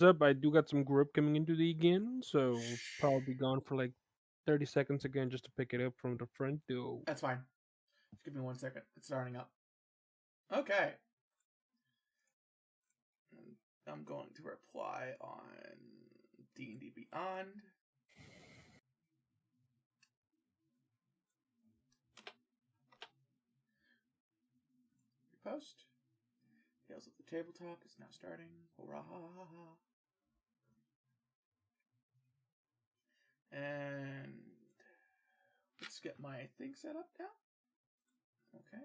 Up, I do got some group coming into the again, so probably be gone for like 30 seconds again just to pick it up from the front door. That's fine. Just give me 1 second. It's starting up. Okay. I'm going to reply on D&D Beyond. Post. Tales of the Tabletop is now starting. Hurrah! And let's get my thing set up now. Okay.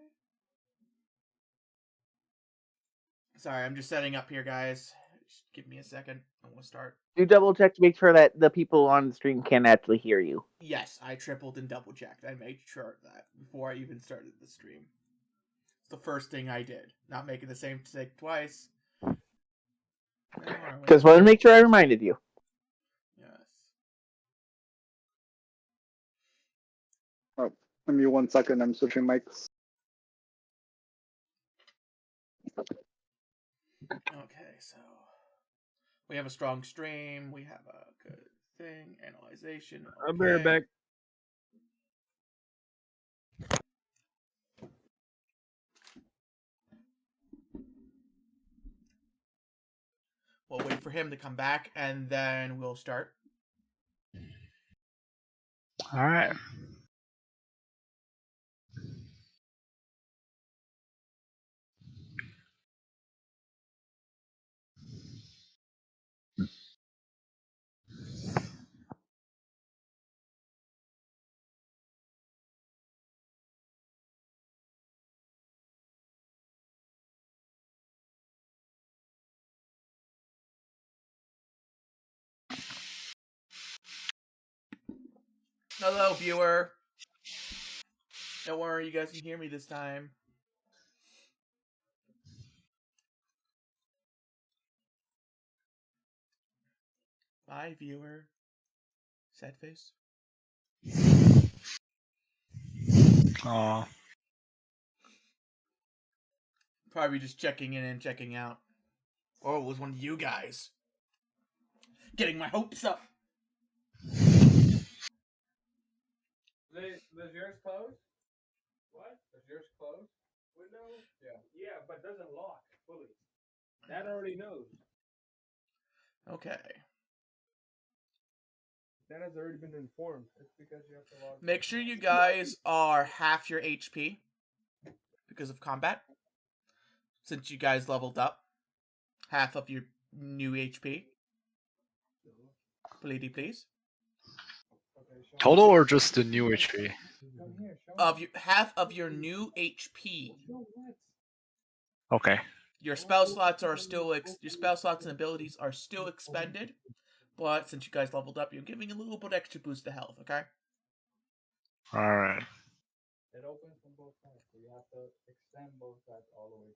Sorry, I'm just setting up here, guys. Just give me a second. I want to start. Do double check to make sure that the people on the stream can actually hear you. Yes, I tripled and double checked. I made sure of that before I even started the stream. It's the first thing I did. Not making the same mistake twice. Because I wanted to make sure I reminded you. Yes. Oh, give me 1 second. I'm switching mics. Okay, so we have a strong stream. We have a good thing. Analyzation. Okay. I'll be right back. We'll wait for him to come back, and then we'll start. All right. Hello, viewer. Don't worry, you guys can hear me this time. Bye, viewer. Sad face. Aw. Probably just checking in and checking out. Or it was one of you guys. Getting my hopes up. Does yours close? What? Does yours close? Window? Yeah. Yeah, but doesn't lock fully. That already knows. Okay. That has already been informed. It's because you have to log. Make sure you guys are half your HP because of combat. Since you guys leveled up. Half of your new HP. Please. Total or just the new HP? Half of your new HP. Okay. Your spell slots are still your spell slots and abilities are still expended, but since you guys leveled up, you're giving a little bit extra boost to health. Okay. All right. It opens from both sides, so you have to extend both sides all the way.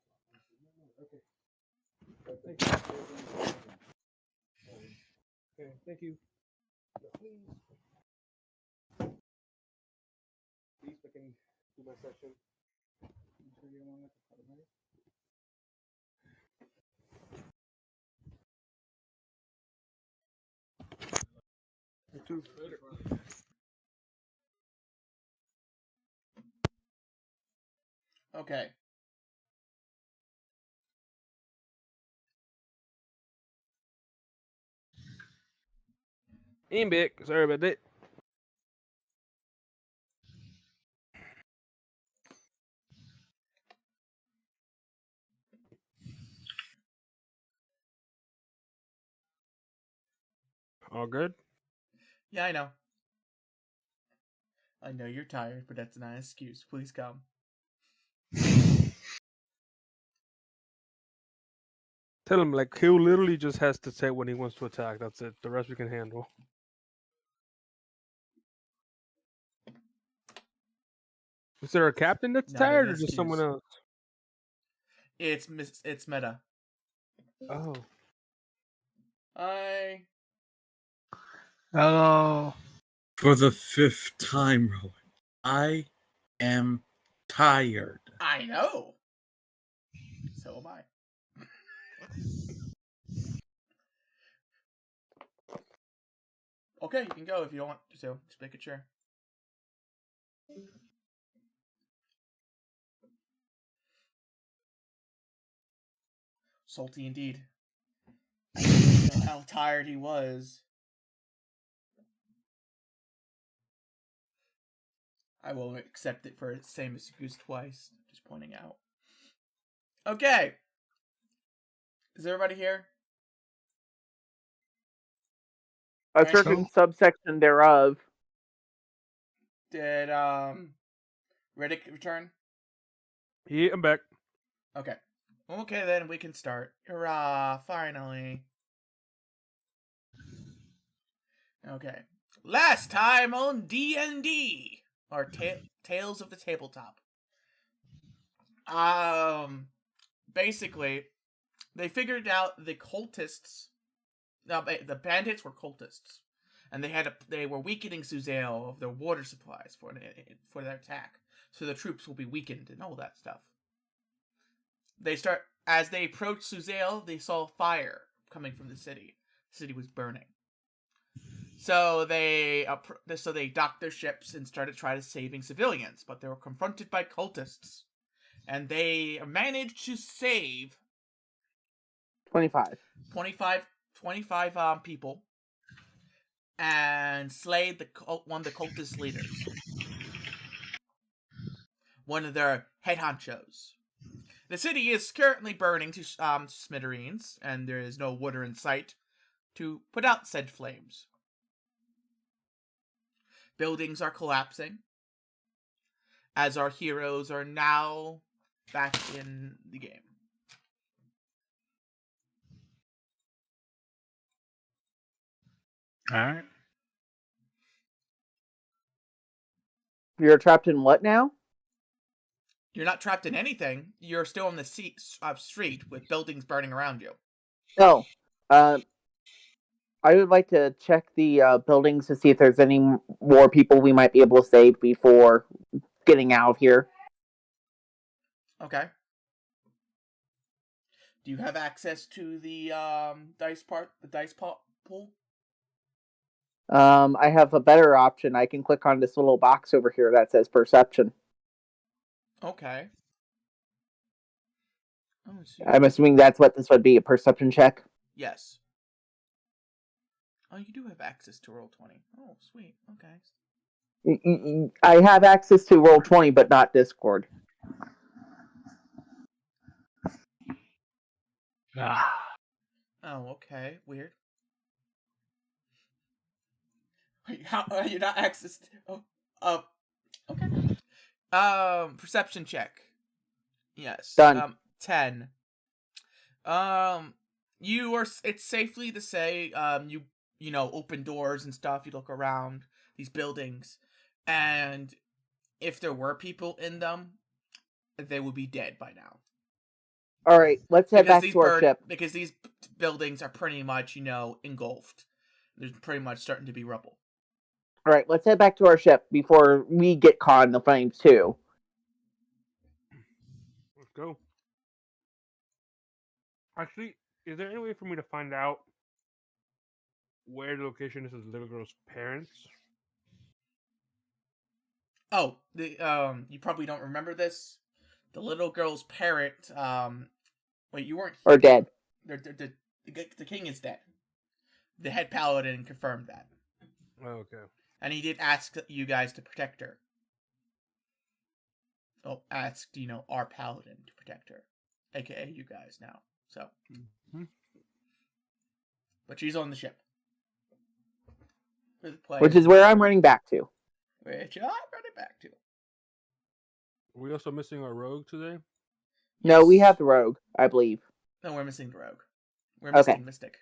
Okay. Thank you. Okay, thank you. Please I can do my session. Okay. Ain't big. Sorry about that. All good? Yeah, I know. I know you're tired, but that's not an excuse. Please come. Tell him, like, he literally just has to say when he wants to attack. That's it. The rest we can handle. Is there a captain that's Not tired an or just excuse. someone else? It's meta. Oh. Hello. For the 5th time, Rowan, I am tired. I know. So am I. Okay, you can go if you don't want to. Just make it sure. Salty indeed. I didn't know how tired he was. I will accept it for its same as Goose twice. Just pointing out. Okay. Is everybody here? A Right. certain subsection thereof. Did Riddick return? Yeah, I'm back. Okay. Okay, then we can start. Hurrah! Finally. Okay. Last time on D&D, or Tales of the Tabletop. Basically, they figured out the cultists. No, the bandits were cultists, and they were weakening Suzail of their water supplies for their attack. So the troops will be weakened and all that stuff. As they approached Suzail, they saw fire coming from the city. The city was burning. So they docked their ships and started trying to saving civilians, but they were confronted by cultists, and they managed to save 25 people and slayed one of the cultist leaders, one of their head honchos. The city is currently burning to smithereens, and there is no water in sight to put out said flames. Buildings are collapsing, as our heroes are now back in the game. Alright. You're trapped in what now? You're not trapped in anything. You're still on the street with buildings burning around you. No. I would like to check the buildings to see if there's any more people we might be able to save before getting out of here. Okay. Do you have access to the dice pool? I have a better option. I can click on this little box over here that says perception. Okay. I'm assuming that's what this would be, a perception check. Yes. Oh, you do have access to Roll20. Oh, sweet. Okay. I have access to Roll20, but not Discord. Oh, okay. Weird. How are you not access to... okay. Perception check. Yes. Done. 10. It's safely to say, you know, open doors and stuff, you look around these buildings, and if there were people in them, they would be dead by now. Alright, let's head back to our ship. Because these buildings are pretty much, you know, engulfed. They're pretty much starting to be rubble. Alright, let's head back to our ship before we get caught in the flames too. Let's go. Actually, is there any way for me to find out where the location is of the little girl's parents? Oh, you probably don't remember this. The little girl's parent, wait, you weren't... Or dead. The king is dead. The head paladin confirmed that. Oh, okay. And he did ask you guys to protect her. Oh, asked, you know, our paladin to protect her. AKA you guys now. So. Mm-hmm. But she's on the ship. Which is where I'm running back to. Which I'm running back to. Are we also missing our rogue today? No, we have the rogue, I believe. No, we're missing the rogue. We're missing Mystic.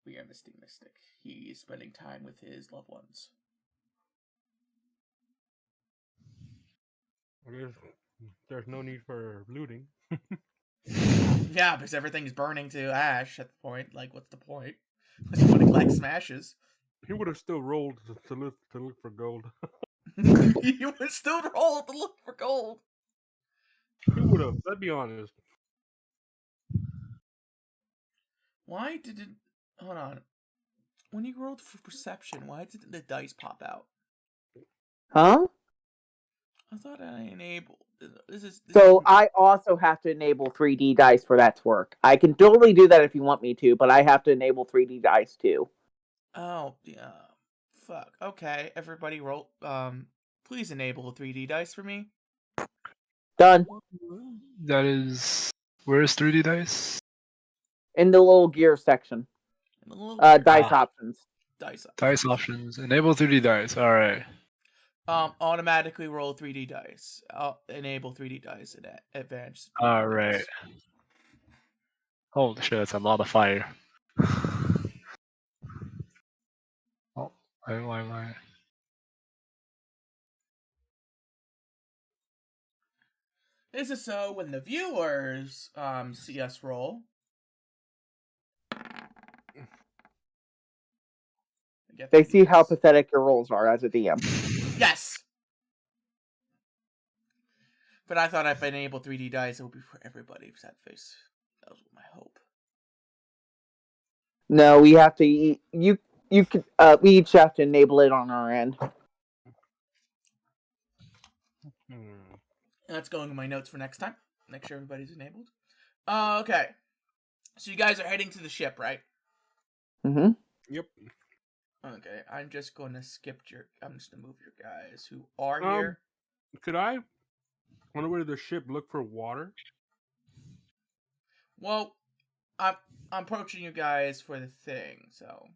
We are missing Mystic. He is spending time with his loved ones. I guess there's no need for looting. Yeah, because everything's burning to ash at the point. Like, what's the point? What's the point of collect smashes? He would have still rolled to look for gold. He would still roll to look for gold. He would have. Let's be honest. Why did it... Hold on. When you rolled for perception, why didn't the dice pop out? Huh? I thought I enabled. This So is- I also have to enable 3D dice for that to work. I can totally do that if you want me to, but I have to enable 3D dice too. Oh, yeah. Fuck. Okay, everybody roll. Please enable 3D dice for me. Done. That is. Where's 3D dice? In the little gear section. And a little Dice options. dice. Dice options. Enable 3D dice. Alright. Automatically roll 3D dice. Enable 3D dice in advanced. Alright. Holy shit, that's a lot of fire. Oh, why? This is so when the viewers see us roll. They see how pathetic your rolls are as a DM. Yes. But I thought if I enable 3D dice, it would be for everybody. Sad face. That was my hope. No, we have to. You could. We each have to enable it on our end. That's going in my notes for next time. Make sure everybody's enabled. Okay. So you guys are heading to the ship, right? Mm-hmm. Yep. Okay. I'm just going to skip I'm just going to move your guys who are here. Could I, on the way to the ship, look for water? Well, I'm approaching you guys for the thing, so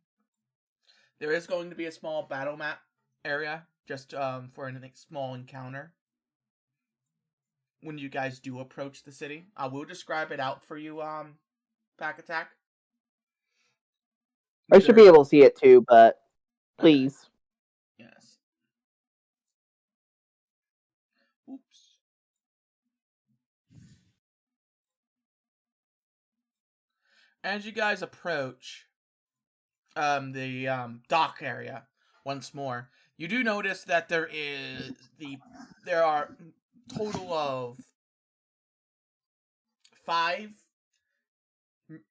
there is going to be a small battle map area just for a small encounter. When you guys do approach the city, I will describe it out for you, Pack Attack. I should be able to see it too, but please. Yes. Oops. As you guys approach the dock area once more, you do notice that there are total of 5.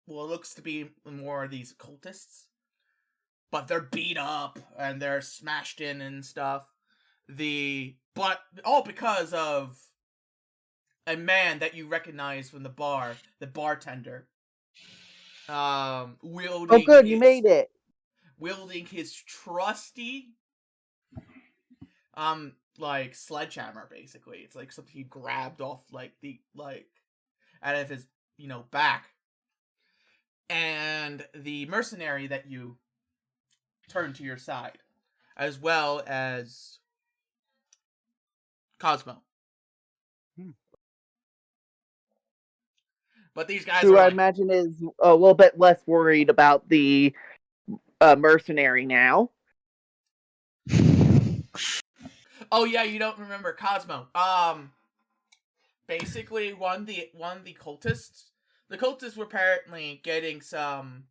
Well, it looks to be more of these cultists, but they're beat up and they're smashed in and stuff. But all because of a man that you recognize from the bar, the bartender. Wielding. Oh, good, you made it. Wielding his trusty, like sledgehammer, basically. It's like something he grabbed off, out of his, back. And the mercenary that you turn to your side, as well as Cosmo. But these guys Who are I imagine is a little bit less worried about the mercenary now. Oh yeah, you don't remember Cosmo. Basically, one of the cultists. The cultists were apparently getting some.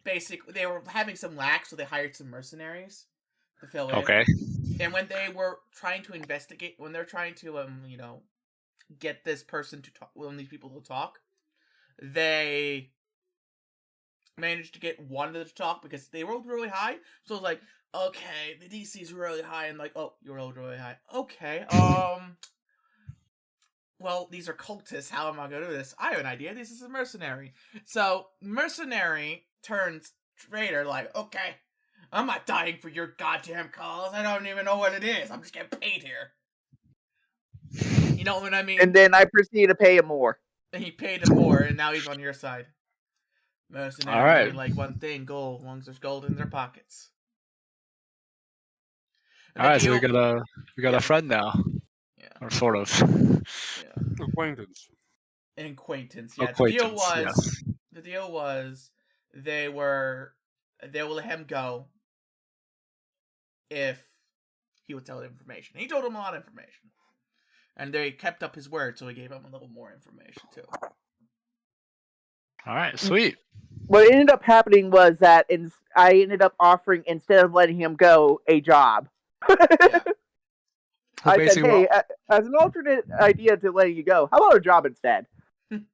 Basically, they were having some lack, so they hired some mercenaries to fill in. Okay. And when they were trying to investigate, when they're trying to get this person to talk, these people to talk, they managed to get one of them to talk because they rolled really high. So it was like, okay, the DC's really high, and like, oh, you rolled really high. Okay, well, these are cultists. How am I going to do this? I have an idea. This is a mercenary. So mercenary turns traitor. Like, okay, I'm not dying for your goddamn cause. I don't even know what it is. I'm just getting paid here. You know what I mean? And then I proceed to pay him more. And he paid him more, and now he's on your side. Mercenary, Alright. like one thing, gold. As long as there's gold in their pockets. And Alright, the so deal- we got a friend now. Yeah. Or sort of. Yeah. Acquaintance. An acquaintance. Yeah. Acquaintance, yes. The deal was they will let him go if he would tell them information. He told them a lot of information. And they kept up his word, so he gave him a little more information too. Alright, sweet. What ended up happening was that I ended up offering, instead of letting him go, a job. Yeah. So I said, basically, hey, as an alternate idea to letting you go, how about a job instead?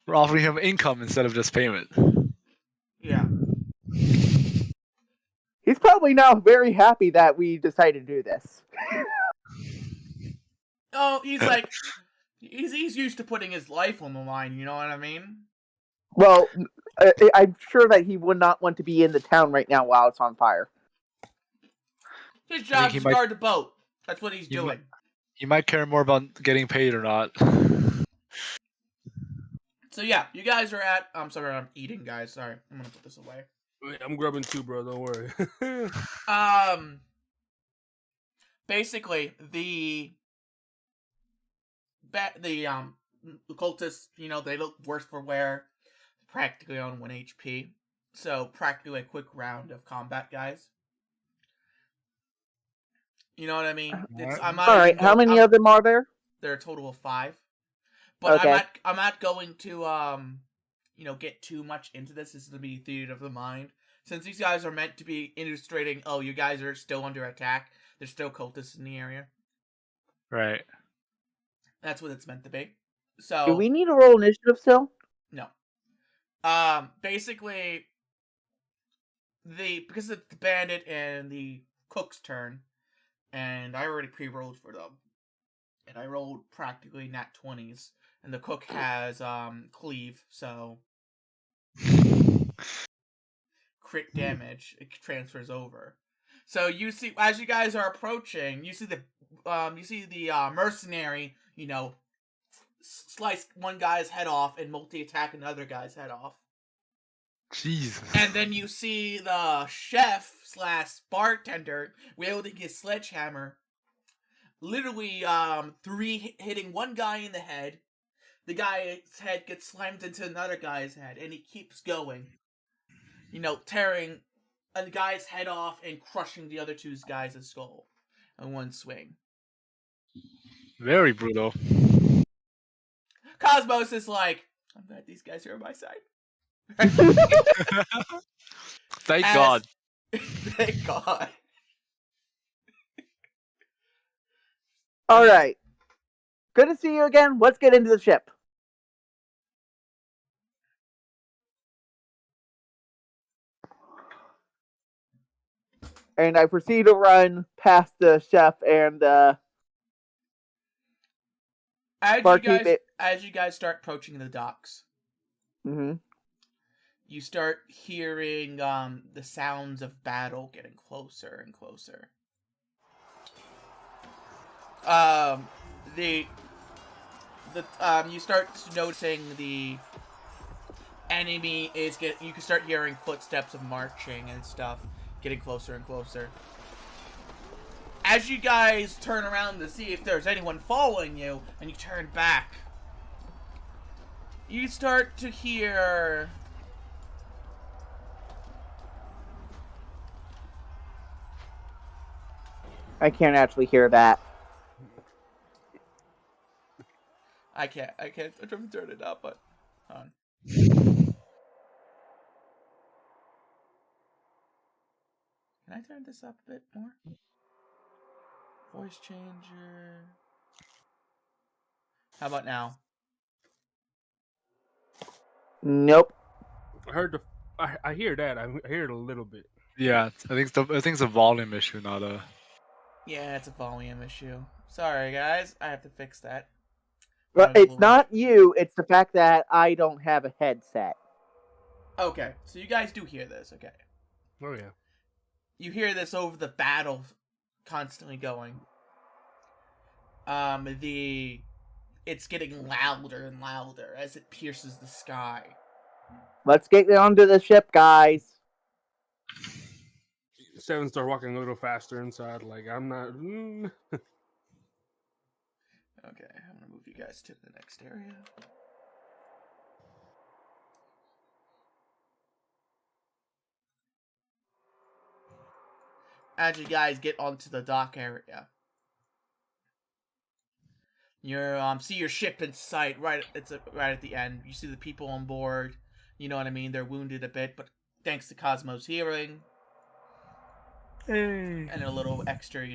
we're offering him income instead of just payment. He's probably now very happy that we decided to do this. Oh, he's like, he's used to putting his life on the line. You know what I mean? Well, I'm sure that he would not want to be in the town right now while it's on fire. His I think job he is might- guard the boat. That's what he's he doing. You might care more about getting paid or not. So yeah, you guys are at. I'm sorry, I'm eating, guys. Sorry, I'm gonna put this away. Wait, I'm grubbing too, bro. Don't worry. Basically, the cultists, you know, they look worse for wear, practically on 1 HP. So practically a quick round of combat, guys. You know what I mean? I'm not All right, even how many of them are there? There are a total of 5. But Okay. I'm not going to you know, get too much into this. This is gonna be theater of the mind. Since these guys are meant to be illustrating, oh, you guys are still under attack. There's still cultists in the area. Right. That's what it's meant to be. So Do we need to roll initiative still? No. Basically, because it's the bandit and the cook's turn, and I already pre-rolled for them, and I rolled practically nat 20s, and the cook has cleave, so crit damage it transfers over. So you see, as you guys are approaching, you see the mercenary, you know, slice one guy's head off and multi-attack another guy's head off. Jesus. And then you see the chef / bartender wielding his sledgehammer, literally hitting one guy in the head. The guy's head gets slammed into another guy's head, and he keeps going. You know, tearing a guy's head off and crushing the other two guys' skull in one swing. Very brutal. Cosmos is like, I'm glad these guys are on my side. Thank God. Thank God. All right. Good to see you again. Let's get into the ship. And I proceed to run past the chef and barkeep. As you guys start approaching the docks, Mm-hmm. you start hearing the sounds of battle getting closer and closer. You start noticing the enemy is you can start hearing footsteps of marching and stuff getting closer and closer. As you guys turn around to see if there's anyone following you, and you turn back, you start to hear I can't actually hear that. I can't I'm trying to turn it up, but hold on. Can I turn this up a bit more? Voice changer. How about now? Nope. I hear that. I hear it a little bit. Yeah, I think it's a volume issue, not a. Yeah, it's a volume issue. Sorry, guys. I have to fix that. But it's not you, it's the fact that I don't have a headset. Okay, so you guys do hear this, okay. Oh, yeah. You hear this over the battle constantly going. It's getting louder and louder as it pierces the sky. Let's get onto the ship, guys. Seven start walking a little faster inside, like I'm not. Okay, I'm gonna move you guys to the next area. As you guys get onto the dock area, you see your ship in sight. Right at the end. You see the people on board. You know what I mean? They're wounded a bit, but thanks to Cosmo's healing and a little extra,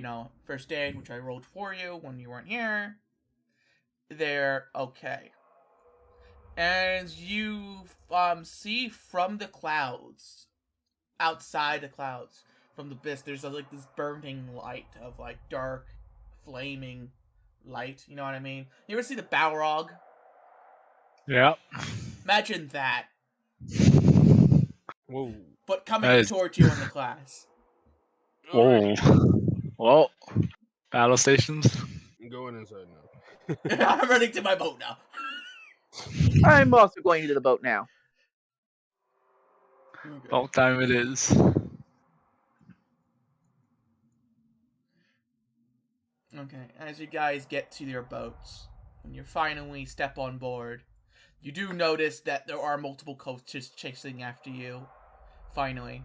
first aid, which I rolled for you when you weren't here, they're okay. And you see from the clouds, outside the clouds, from the abyss, there's like this burning light of like dark, flaming light. You know what I mean? You ever see the Balrog? Yeah. Imagine that, Whoa. but coming That is- towards you in the class. Whoa. Well, battle stations. I'm going inside now. I'm running to my boat now. I'm also going to the boat now. Okay. About time it is. Okay, as you guys get to your boats, and you finally step on board, you do notice that there are multiple coaches chasing after you. Finally.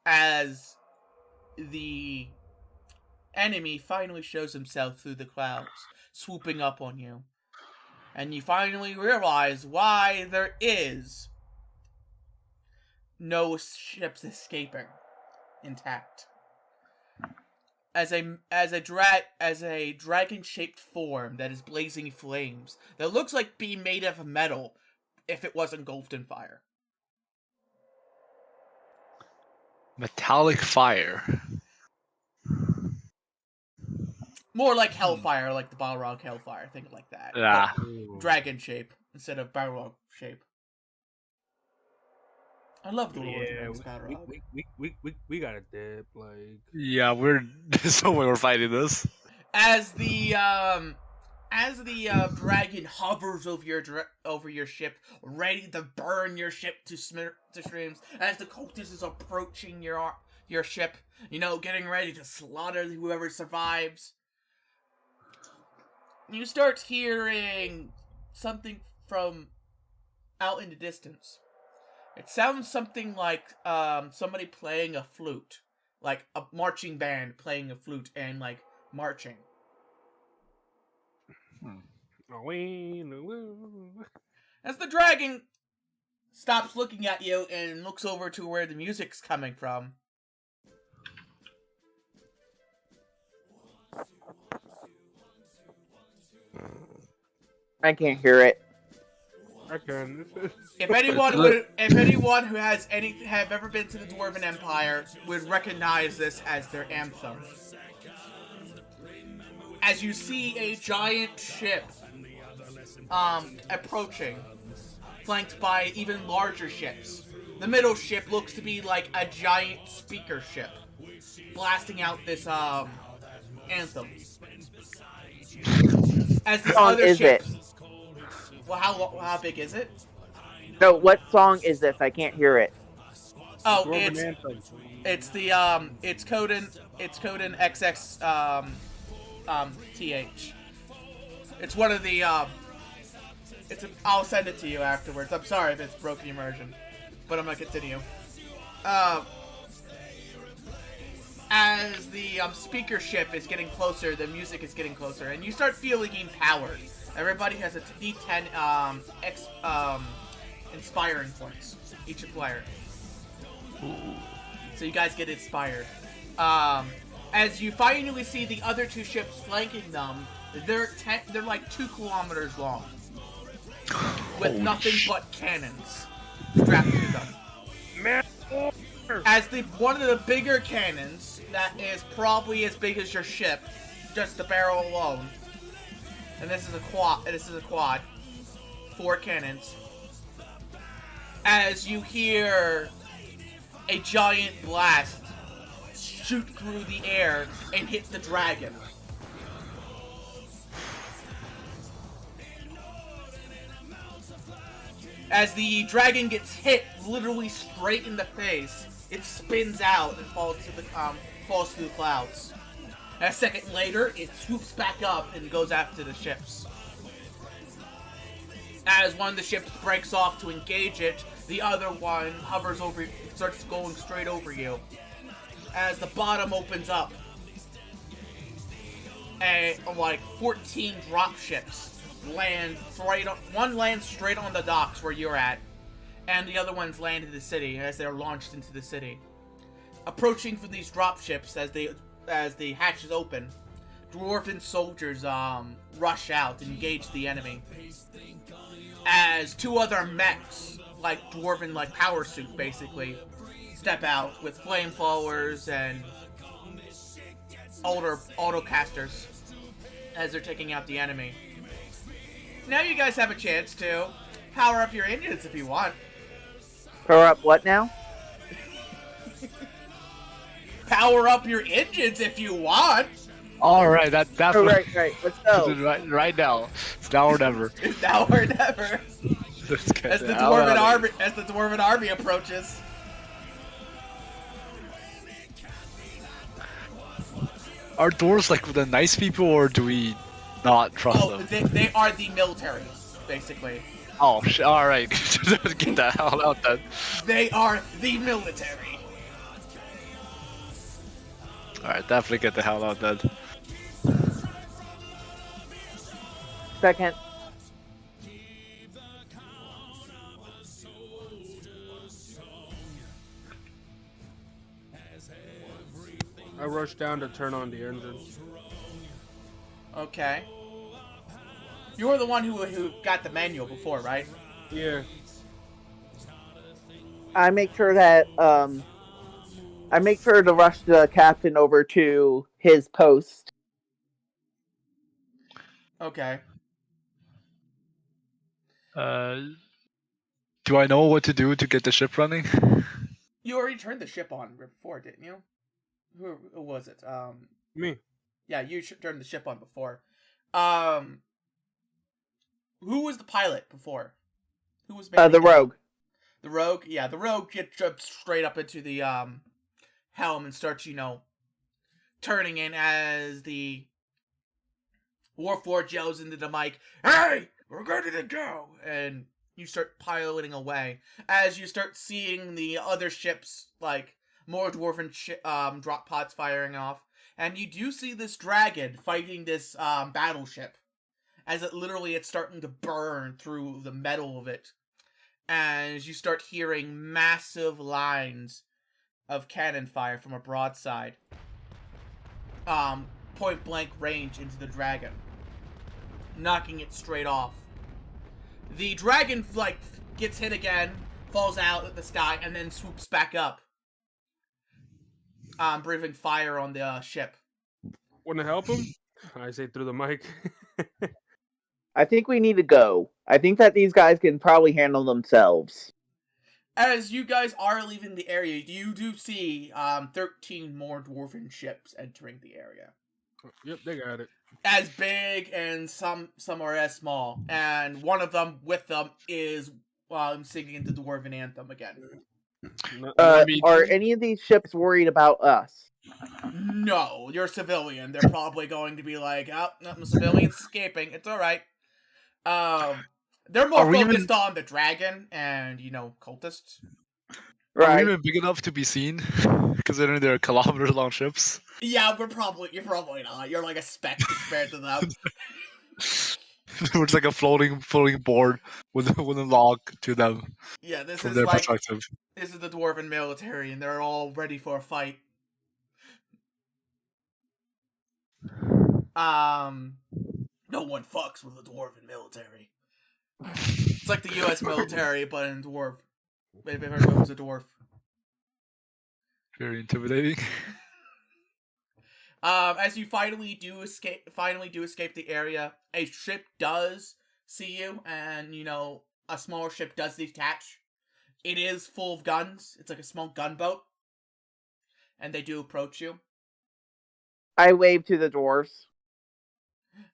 As the enemy finally shows himself through the clouds, swooping up on you. And you finally realize why there is no ships escaping intact. As a dragon-shaped form that is blazing flames that looks like being made of metal if it was engulfed in fire. Metallic fire. More like hellfire, like the Balrog hellfire, think like that. Ah. But dragon shape instead of Balrog shape. I love the Lord of the Yeah, Rings Balrog. we got a dip. Like, Yeah, we're somewhere we're fighting this. As the dragon hovers over your ship, ready to burn your ship to shrooms, as the cultist is approaching your ship, you know, getting ready to slaughter whoever survives, you start hearing something from out in the distance. It sounds something like somebody playing a flute, like a marching band playing a flute and like marching. As the dragon stops looking at you and looks over to where the music's coming from. I can't hear it. I can. If anyone who have ever been to the Dwarven Empire would recognize this as their anthem. As you see a giant ship approaching, flanked by even larger ships. The middle ship looks to be like a giant speaker ship, blasting out this anthem. As this How long other is ship, it? well, how big is it? No, what song is this? I can't hear it. Oh, Dwarven Anthem. it's the it's Coden XX TH. It's one of the I'll send it to you afterwards. I'm sorry if it's broken immersion, but I'm gonna continue. As the speaker ship is getting closer, the music is getting closer, and you start feeling empowered. Everybody has a D10 inspiring points, each player. So you guys get inspired. As you finally see the other two ships flanking them, they're like 2 kilometers long, with Holy nothing sh- but cannons strapped to them. Man, As one of the bigger cannons that is probably as big as your ship, just the barrel alone. And this is a quad. 4 cannons. As you hear a giant blast shoot through the air and hit the dragon. As the dragon gets hit literally straight in the face, it spins out and falls through the clouds. A second later, it swoops back up and goes after the ships. As one of the ships breaks off to engage it, the other one hovers over, starts going straight over you. As the bottom opens up, like 14 drop ships land one lands straight on the docks where you're at, and the other ones land in the city as they're launched into the city. Approaching from these drop ships as the hatches open, dwarven soldiers rush out and engage the enemy. as two other mechs, like dwarven like power suit basically, step out with flamethrowers and autocasters as they're taking out the enemy. Now you guys have a chance to power up your engines if you want. Power up what now? Power up your engines if you want. All right, that's Oh, what- right. Let's go. right now. It's now or never. Now or never. Let's get As the hell out of here. dwarven army approaches. Are dwarves like the nice people, or do we not trust Oh, them? they are the military, basically. Oh, all right. Get the hell out then. They are the military. All right, definitely get the hell out then. Second. I rushed down to turn on the engine. Okay. You were the one who got the manual before, right? Yeah. I make sure that I make sure to rush the captain over to his post. Okay. Do I know what to do to get the ship running? You already turned the ship on before, didn't you? Who was it? Me. Yeah, you turned the ship on before. Who was the pilot before? Who was The rogue. The rogue? Yeah, the rogue jumps straight up into the helm and starts, turning in as the Warforged yells into the mic, "Hey, we're ready to go!" And you start piloting away as you start seeing the other ships, like more dwarven drop pods firing off, and you do see this dragon fighting this battleship, as it's starting to burn through the metal of it, as you start hearing massive lines of cannon fire from a broadside, point blank range into the dragon, knocking it straight off. The dragon, gets hit again, falls out of the sky, and then swoops back up, breathing fire on the ship. Want to help him? I say through the mic. I think we need to go. I think that these guys can probably handle themselves. As you guys are leaving the area, you do see 13 more dwarven ships entering the area. Yep, they got it. As big and some are as small, and one of them with them is singing the dwarven anthem again. Are any of these ships worried about us? No, you're a civilian. They're probably going to be like, "Oh, no, the civilian's escaping. It's all right." They're more focused on the dragon and cultists. Are Right. we even big enough to be seen? Considering they're kilometer-long ships. Yeah, you're probably not. You're like a speck compared to them. It's like a floating board with a log to them Yeah, this from is their like perspective. this is the dwarven military, and they're all ready for a fight. No one fucks with the dwarven military. It's like the U.S. military, but in dwarf. Maybe everyone was a dwarf. Very intimidating. As you finally do escape the area, a ship does see you, and a smaller ship does detach. It is full of guns. It's like a small gunboat, and they do approach you. I wave to the dwarves.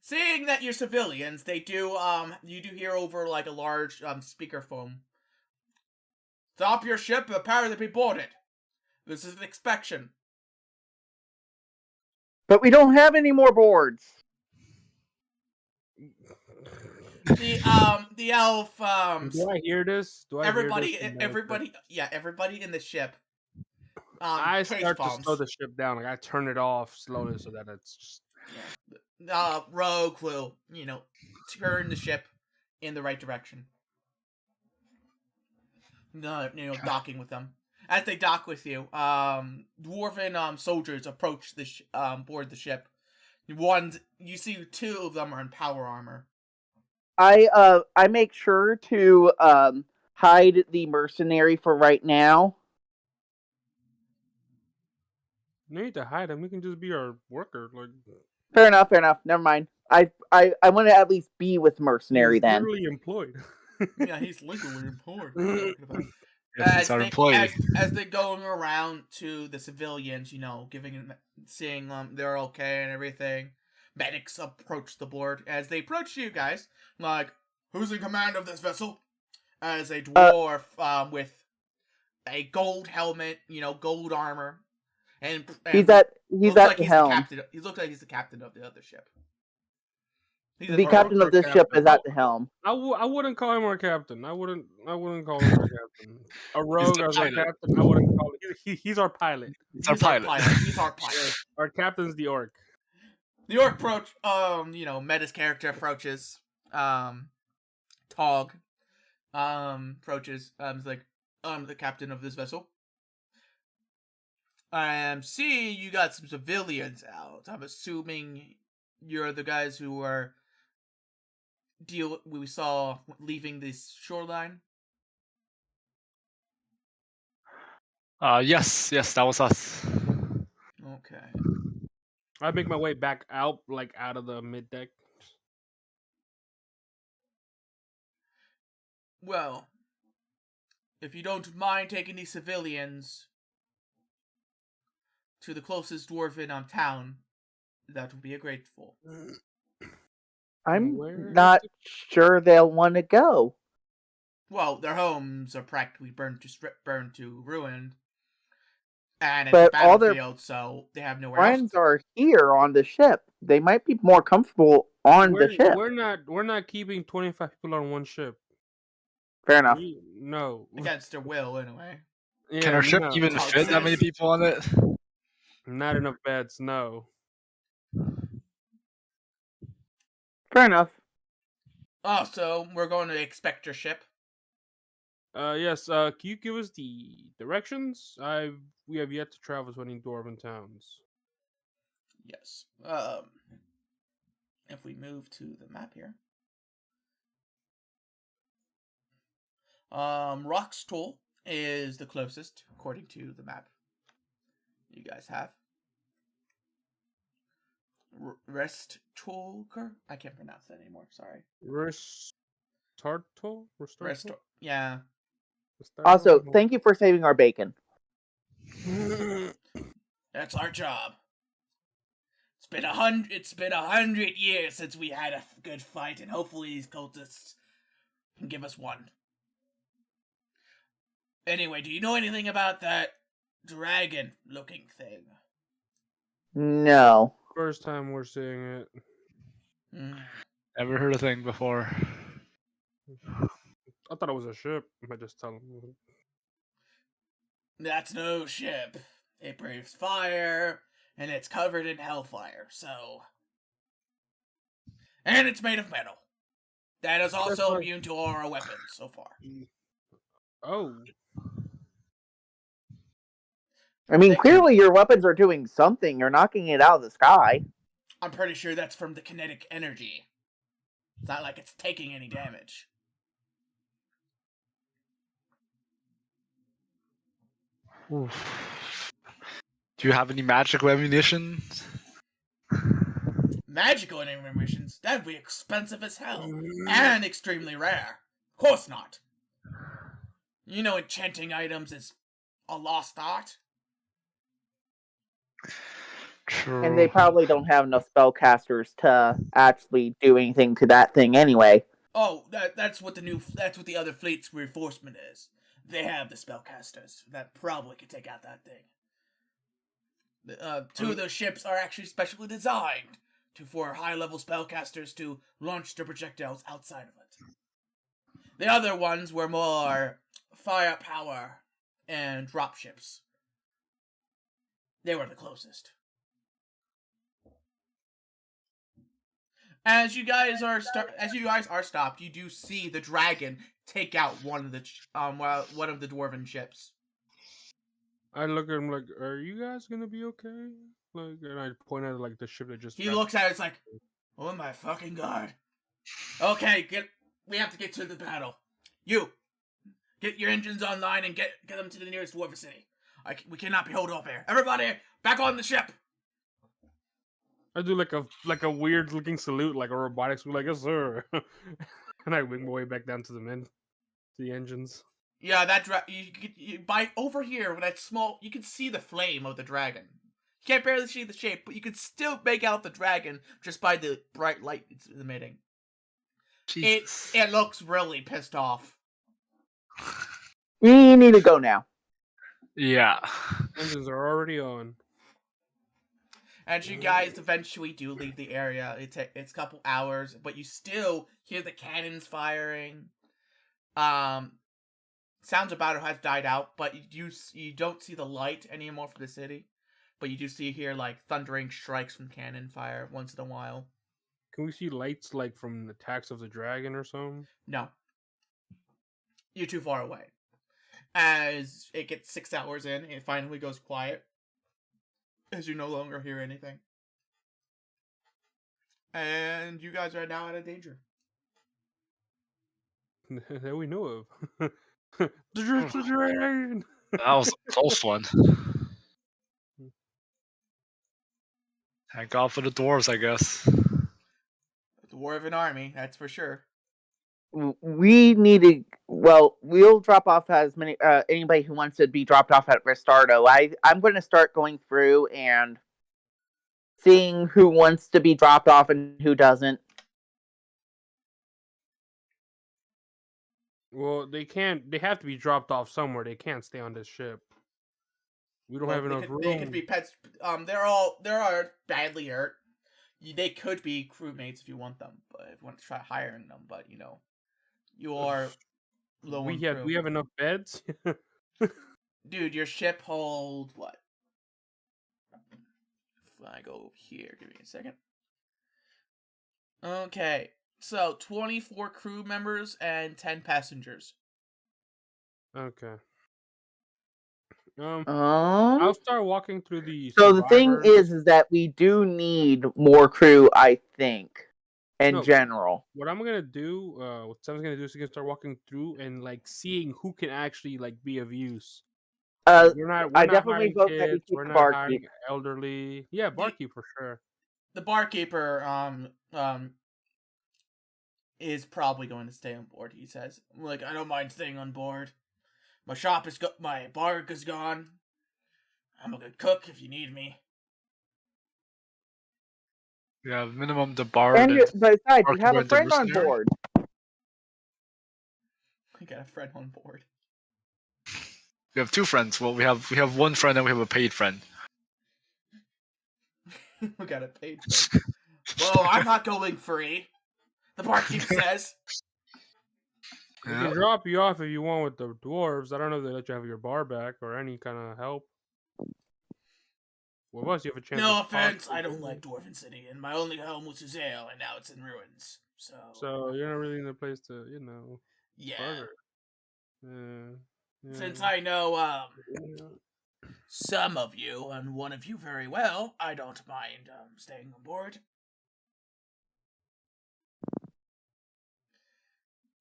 Seeing that you're civilians, they do you do hear over like a large speakerphone. "Stop your ship, prepare to be boarded. This is an inspection." But we don't have any more boards. The elf Do I hear this? everybody in the ship. I face start to palms. slow the ship down. Like I turn it off slowly so that it's just. Rogue will, turn the ship in the right direction. Docking with them. As they dock with you, dwarven soldiers approach board the ship. You see two of them are in power armor. I make sure to hide the mercenary for right now. No need to hide him. We can just be our worker. Like Fair enough. Never mind. I want to at least be with mercenary he's then. literally employed. Yeah, he's legally employed. Yes, it's our employee. As they're going around to the civilians, seeing they're okay and everything. Medics approach the board. As they approach you guys, like, who's in command of this vessel? As a dwarf with a gold helmet, gold armor, and He's at like the helm. He looks like he's the captain of the other ship. The captain of this ship is at the helm. I wouldn't call him our captain. I wouldn't call him our captain. A rogue as our captain. I wouldn't call him. He's our pilot. He's our pilot. He's our pilot. Our captain's the orc. The orc Meta's character approaches. Tog. Approaches. He's like, I'm the captain of this vessel. See, you got some civilians out. I'm assuming you're the guys who are we saw leaving this shoreline. Yes, that was us. Okay. I make my way back out, out of the mid deck. Well, if you don't mind taking these civilians to the closest dwarven town, that would be grateful. I'm not sure they'll want to go. Well, their homes are practically burned to ruin, and it's But a battlefield, so they have nowhere else. Friends are here on the ship. They might be more comfortable on the ship. We're not keeping 25 people on one ship. Fair enough. No, against their will, anyway. Yeah, Can our ship even fit that many people on it? Not enough beds. No. Fair enough. Oh, so we're going to expect your ship. Yes. Can you give us the directions? We have yet to travel to any dwarven towns. Yes. If we move to the map here. Roxtoll is the closest, according to the map you guys have. Restolker? I can't pronounce that anymore, sorry. Restartol? Yeah. Also, thank you for saving our bacon. That's our job. It's been 100 years since we had a good fight, and hopefully these cultists can give us one. Anyway, do you know anything about that dragon-looking thing? No. First time we're seeing it. Never heard a thing before. I thought it was a ship. I just tell them. That's no ship. It breathes fire, and it's covered in hellfire, so... And it's made of metal. That is also immune to all our weapons so far. Oh. I mean, clearly your weapons are doing something. You're knocking it out of the sky. I'm pretty sure that's from the kinetic energy. It's not like it's taking any damage. Oof. Do you have any magical ammunition? Magical ammunitions? That'd be expensive as hell. And extremely rare. Of course not. You know enchanting items is a lost art. True. And they probably don't have enough spellcasters to actually do anything to that thing anyway. Oh, that's what the other fleet's reinforcement is. They have the spellcasters that probably could take out that thing. Two of those ships are actually specially designed for high-level spellcasters to launch their projectiles outside of it. The other ones were more firepower and drop ships. They were the closest. As you guys are stopped, you do see the dragon take out one of the dwarven ships. I look at him like, "Are you guys gonna be okay?" And I point at the ship that just. He looks at it, it's like, "Oh my fucking god! Okay, we have to get to the battle. You, get your engines online and get them to the nearest dwarven city. We cannot be held up here. Everybody, back on the ship. I do like a weird looking salute, like a robotics, like yes sir, and I wing my way back down to the engines. Yeah, that by over here with that small, you can see the flame of the dragon. You can't barely see the shape, but you can still make out the dragon just by the bright light it's emitting. Jesus. It looks really pissed off. We need to go now. Yeah. Engines are already on. And you guys eventually do leave the area. It's a couple hours, but you still hear the cannons firing. Sounds of battle has died out, but you don't see the light anymore for the city. But you do hear like thundering strikes from cannon fire once in a while. Can we see lights like from the attacks of the dragon or something? No. You're too far away. As it gets 6 hours in, it finally goes quiet. As you no longer hear anything. And you guys are now out of danger. That we know of. The dragon! That was a close one. Thank God for the dwarves, I guess. The Dwarven army, that's for sure. We need to. Well, we'll drop off as many. Anybody who wants to be dropped off at Restardo. I'm going to start going through and seeing who wants to be dropped off and who doesn't. Well, they can't. They have to be dropped off somewhere. They can't stay on this ship. We don't have enough room. They could be pets. They are badly hurt. They could be crewmates if you want them, but if you want to try hiring them, but you are low on crew. We have enough beds. Dude, your ship holds what? If I go here, give me a second. Okay, so 24 crew members and 10 passengers. Okay. I'll start walking through the. So the thing is that we do need more crew, I think, in general. What I'm gonna do, what Sam's gonna do is he's gonna start walking through and like seeing who can actually like be of use. We're not I definitely vote that we kids, keep we're the not barkeep. hiring elderly. Yeah, barkeep for sure. The barkeeper is probably going to stay on board. He says, "Like, I don't mind staying on board. My bar is gone. I'm a good cook if you need me." Yeah, minimum the bar. And besides, you have a and friend on mercenary. board. We got a friend on board. We have two friends. Well, we have one friend and we have a paid friend. We got a paid friend. Well, I'm not going free. The barkeep says. We can drop you off if you want with the dwarves. I don't know if they let you have your bar back or any kind of help. With us, you have a chance. No offense, I don't like Dwarven City, and my only home was Uzale, and now it's in ruins. So you're not really in a place to, Yeah. Yeah. Since I know some of you and one of you very well, I don't mind staying on board.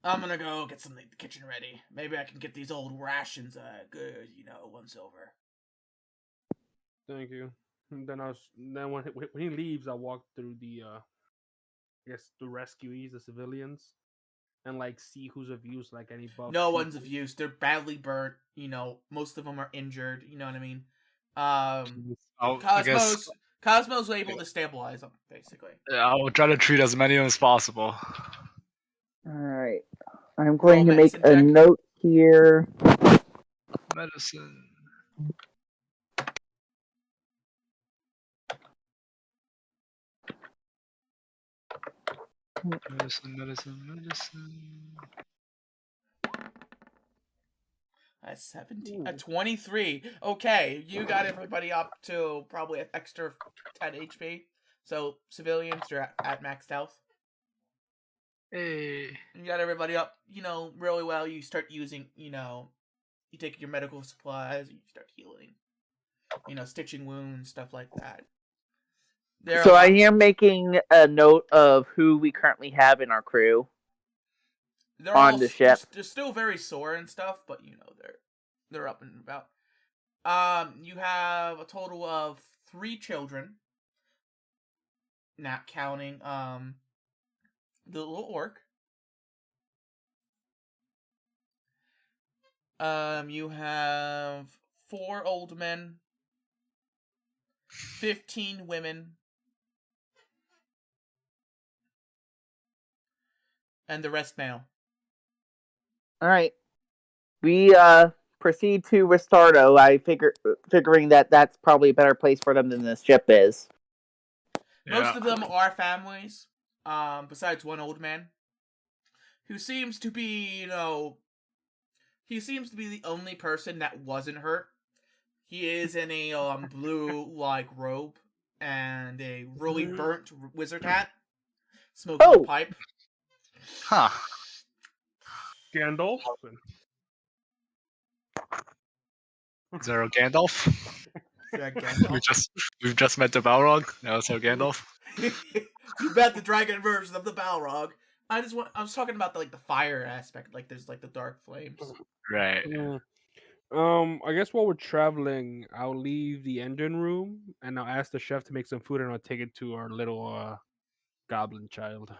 I'm gonna go get the kitchen ready. Maybe I can get these old rations good, once over. Thank you. And then when he leaves, I'll walk through the the rescuees, the civilians, and like see who's of use, like any buff. No one's of use. They're badly burnt. Most of them are injured. You know what I mean? Cosmo's able to stabilize them, basically. Yeah, I will try to treat as many as possible. Alright. I'm going to Romance make a note here. Medicine. Medicine. That's 17. 23. Okay, you got everybody up to probably an extra 10 HP. So, civilians are at max health. Hey. You got everybody up, really well. You start using, you take your medical supplies, you start healing. Stitching wounds, stuff like that. There are So a I lot- am making a note of who we currently have in our crew. they're on all the ship. they're still very sore and stuff, but they're up and about. You have a total of 3 children, not counting the little orc. You have 4 old men, 15 women, and the rest male. All right. We proceed to Restardo. Figuring that that's probably a better place for them than the ship is. Most of them are families, besides one old man, who seems to be, he seems to be the only person that wasn't hurt. He is in a blue robe and a really burnt wizard hat, smoking a pipe. Huh. Gandalf. Is there a Gandalf? Is that Gandalf? We've just met the Balrog. Now it's our Gandalf. You bet the dragon version of the Balrog. I was talking about the fire aspect, there's the dark flames. Right. I guess while we're traveling, I'll leave the engine room and I'll ask the chef to make some food and I'll take it to our little goblin child.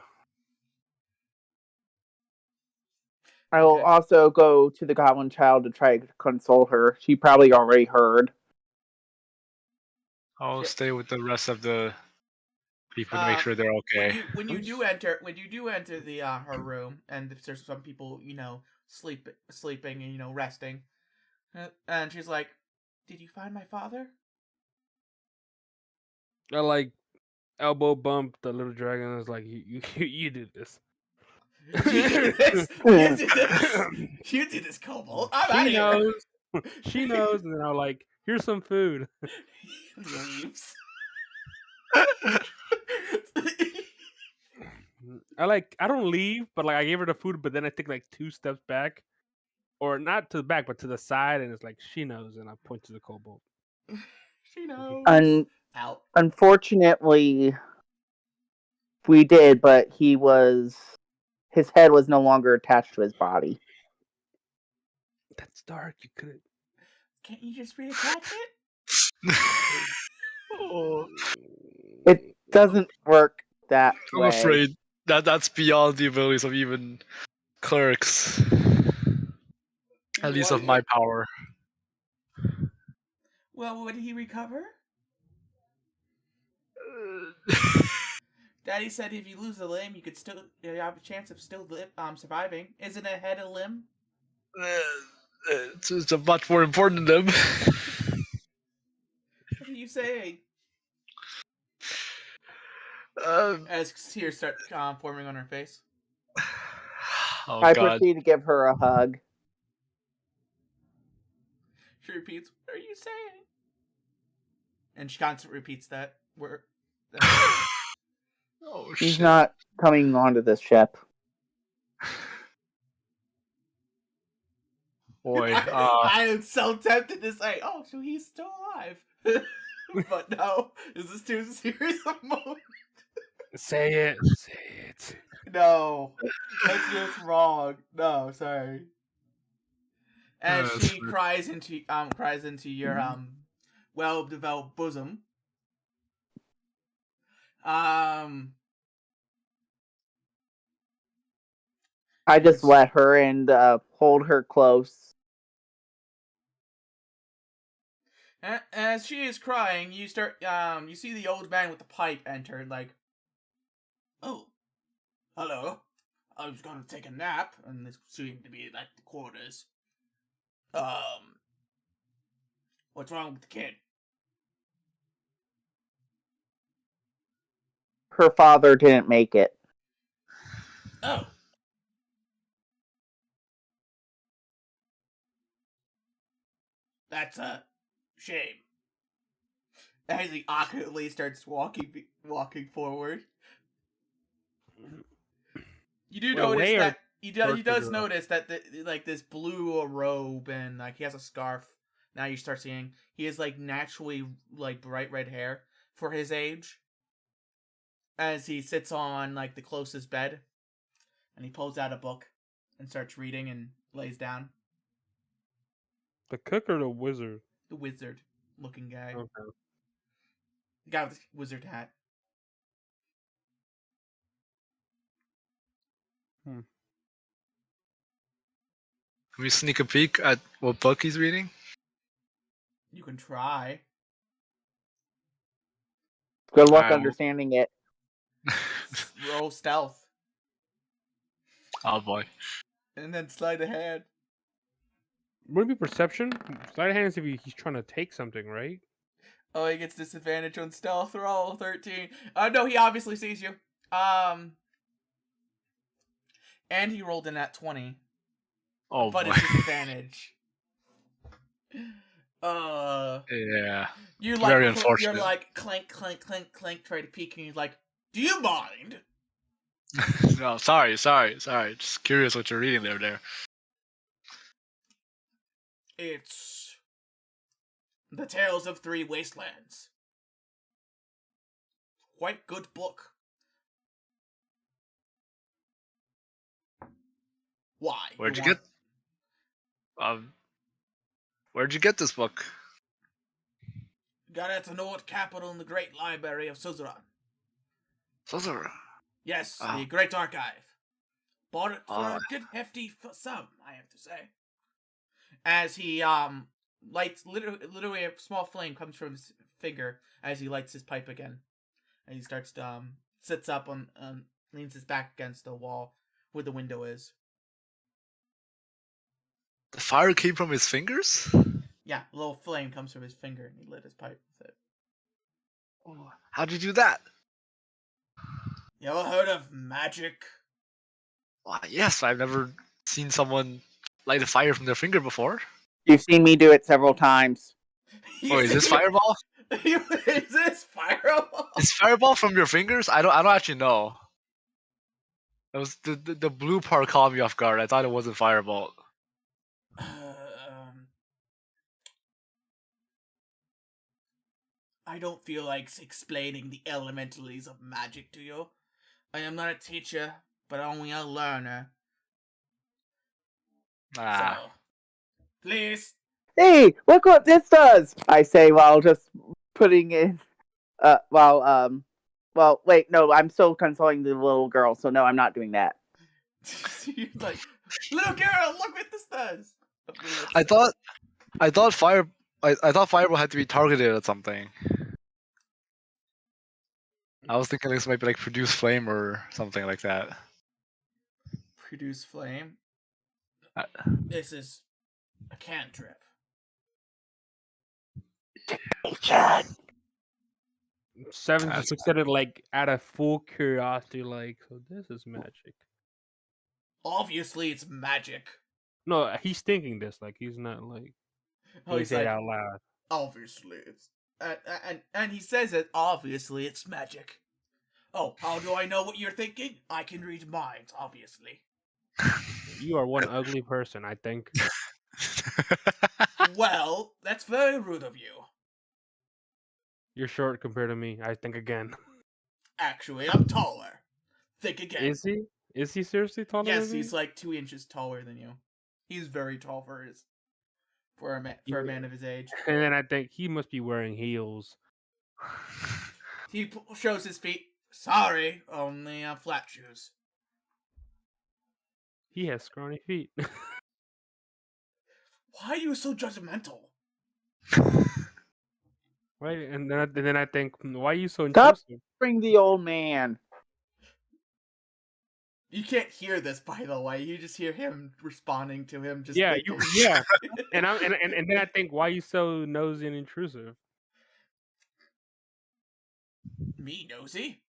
I will Okay. also go to the Goblin Child to try to console her. She probably already heard. I'll Shit. stay with the rest of the people to make sure they're okay. When you do enter the her room, and if there's some people sleeping and resting, and she's like, "Did you find my father?" I elbow bump the little dragon. I was like, you do this. You do this. You do this. You do this, Kobold. I'm out of She here. knows. She knows, and then I'm here's some food. Leaves. I don't leave, but I gave her the food, but then I take 2 steps back, or not to the back, but to the side, and it's she knows, and I point to the kobold. She knows. Out. Unfortunately, we did, but his head was no longer attached to his body. That's dark. You could. Can't you just reattach it? Oh, It doesn't work that I'm way. afraid that's beyond the abilities of even clerics. At least of my power. Well, would he recover? Daddy said if you lose a limb, you have a chance of still surviving. Isn't a head a limb? It's a much more important limb. What are you saying? Um, As tears start forming on her face. oh I god. proceed to give her a hug. She repeats, "What are you saying?" And she constantly repeats that word. Oh He's shit. not coming onto this ship. Boy. I am so tempted to say, "Oh, so he's still alive," but no. This is too serious a moment. Say it. Say it. No, that's just wrong. No, sorry. And That's she weird. cries into your well-developed bosom. I just let her and hold her close. As she is crying, you see the old man with the pipe enter and "Oh, hello. I was gonna take a nap, and this seemed to be the quarters. What's wrong with the kid?" Her father didn't make it. "Oh. That's a shame." As he awkwardly starts walking forward. You do notice that he does notice that this blue robe and he has a scarf. Now you start seeing he has naturally bright red hair for his age. as he sits on like the closest bed, and he pulls out a book and starts reading and lays down. The cook or the wizard? The wizard-looking guy, Okay. the guy with the wizard hat. Can we sneak a peek at what book he's reading? You can try. Good luck Alright, understanding it. Roll stealth, oh boy. and then sleight of hand. Would it be perception? Sleight of hand is if he's trying to take something, right? Oh, he gets disadvantage on stealth roll. 13. No, he obviously sees you. And he rolled in at 20, Oh but boy. it's disadvantage. Yeah. You Very like unfortunate. you're like clank, clank, clank, clank. Try to peek, and he's like, "Do you mind?" No, sorry. Just curious what you're reading there. It's The Tales of Three Wastelands. Quite good book. Why? Where'd you get this book? Got it at the North Capital in the Great Library of Suzerain. Suzerain. Yes, Oh. the Great Archive. Bought it for Oh. a good hefty sum, I have to say. As he lights, literally a small flame comes from his finger as he lights his pipe again, and he starts to sits up on leans his back against the wall where the window is. The fire came from his fingers? Yeah, a little flame comes from his finger, and he lit his pipe with it. How'd you do that? You ever heard of magic? Why, yes, I've never seen someone light a fire from their finger before. You've seen me do it several times. Oh, is this fireball? Is this fireball? Is fireball from your fingers? I don't actually know. It was the blue part caught me off guard. I thought it wasn't fireball. I don't feel like explaining the elementalities of magic to you. I am not a teacher, but only a learner. Ah. So, please. Hey, look what this does! I say while just putting in. Well, wait, no, I'm still consoling the little girl, so no, I'm not doing that. You're like, little girl, look what this does. I thought fireball had to be targeted at something. I was thinking this might be like produce flame or something like that. Produce flame. I- This is a cantrip. Seven That's just looked at it like out of full curiosity, like, so this is magic. Obviously, it's magic. No, he's thinking this, like he's not like Oh, he he's said like, out loud. obviously, it's and he says it. Obviously, it's magic. Oh, how do I know what you're thinking? I can read minds, obviously. You are one ugly person, I think. Well, that's very rude of you. You're short compared to me, I think again. Actually, I'm taller. Think again. Is he? Is he seriously taller Yes, than me? he's like 2 inches taller than you. He's very tall for a man of his age. And then I think he must be wearing heels. He shows his feet. Sorry, only flat shoes. He has scrawny feet. Why are you so judgmental? Right, and then I think, why are you so Stop. intrusive? Bring the old man. You can't hear this, by the way. You just hear him responding to him. Just Yeah, thinking. yeah. and then I think, why are you so nosy and intrusive? Me nosy?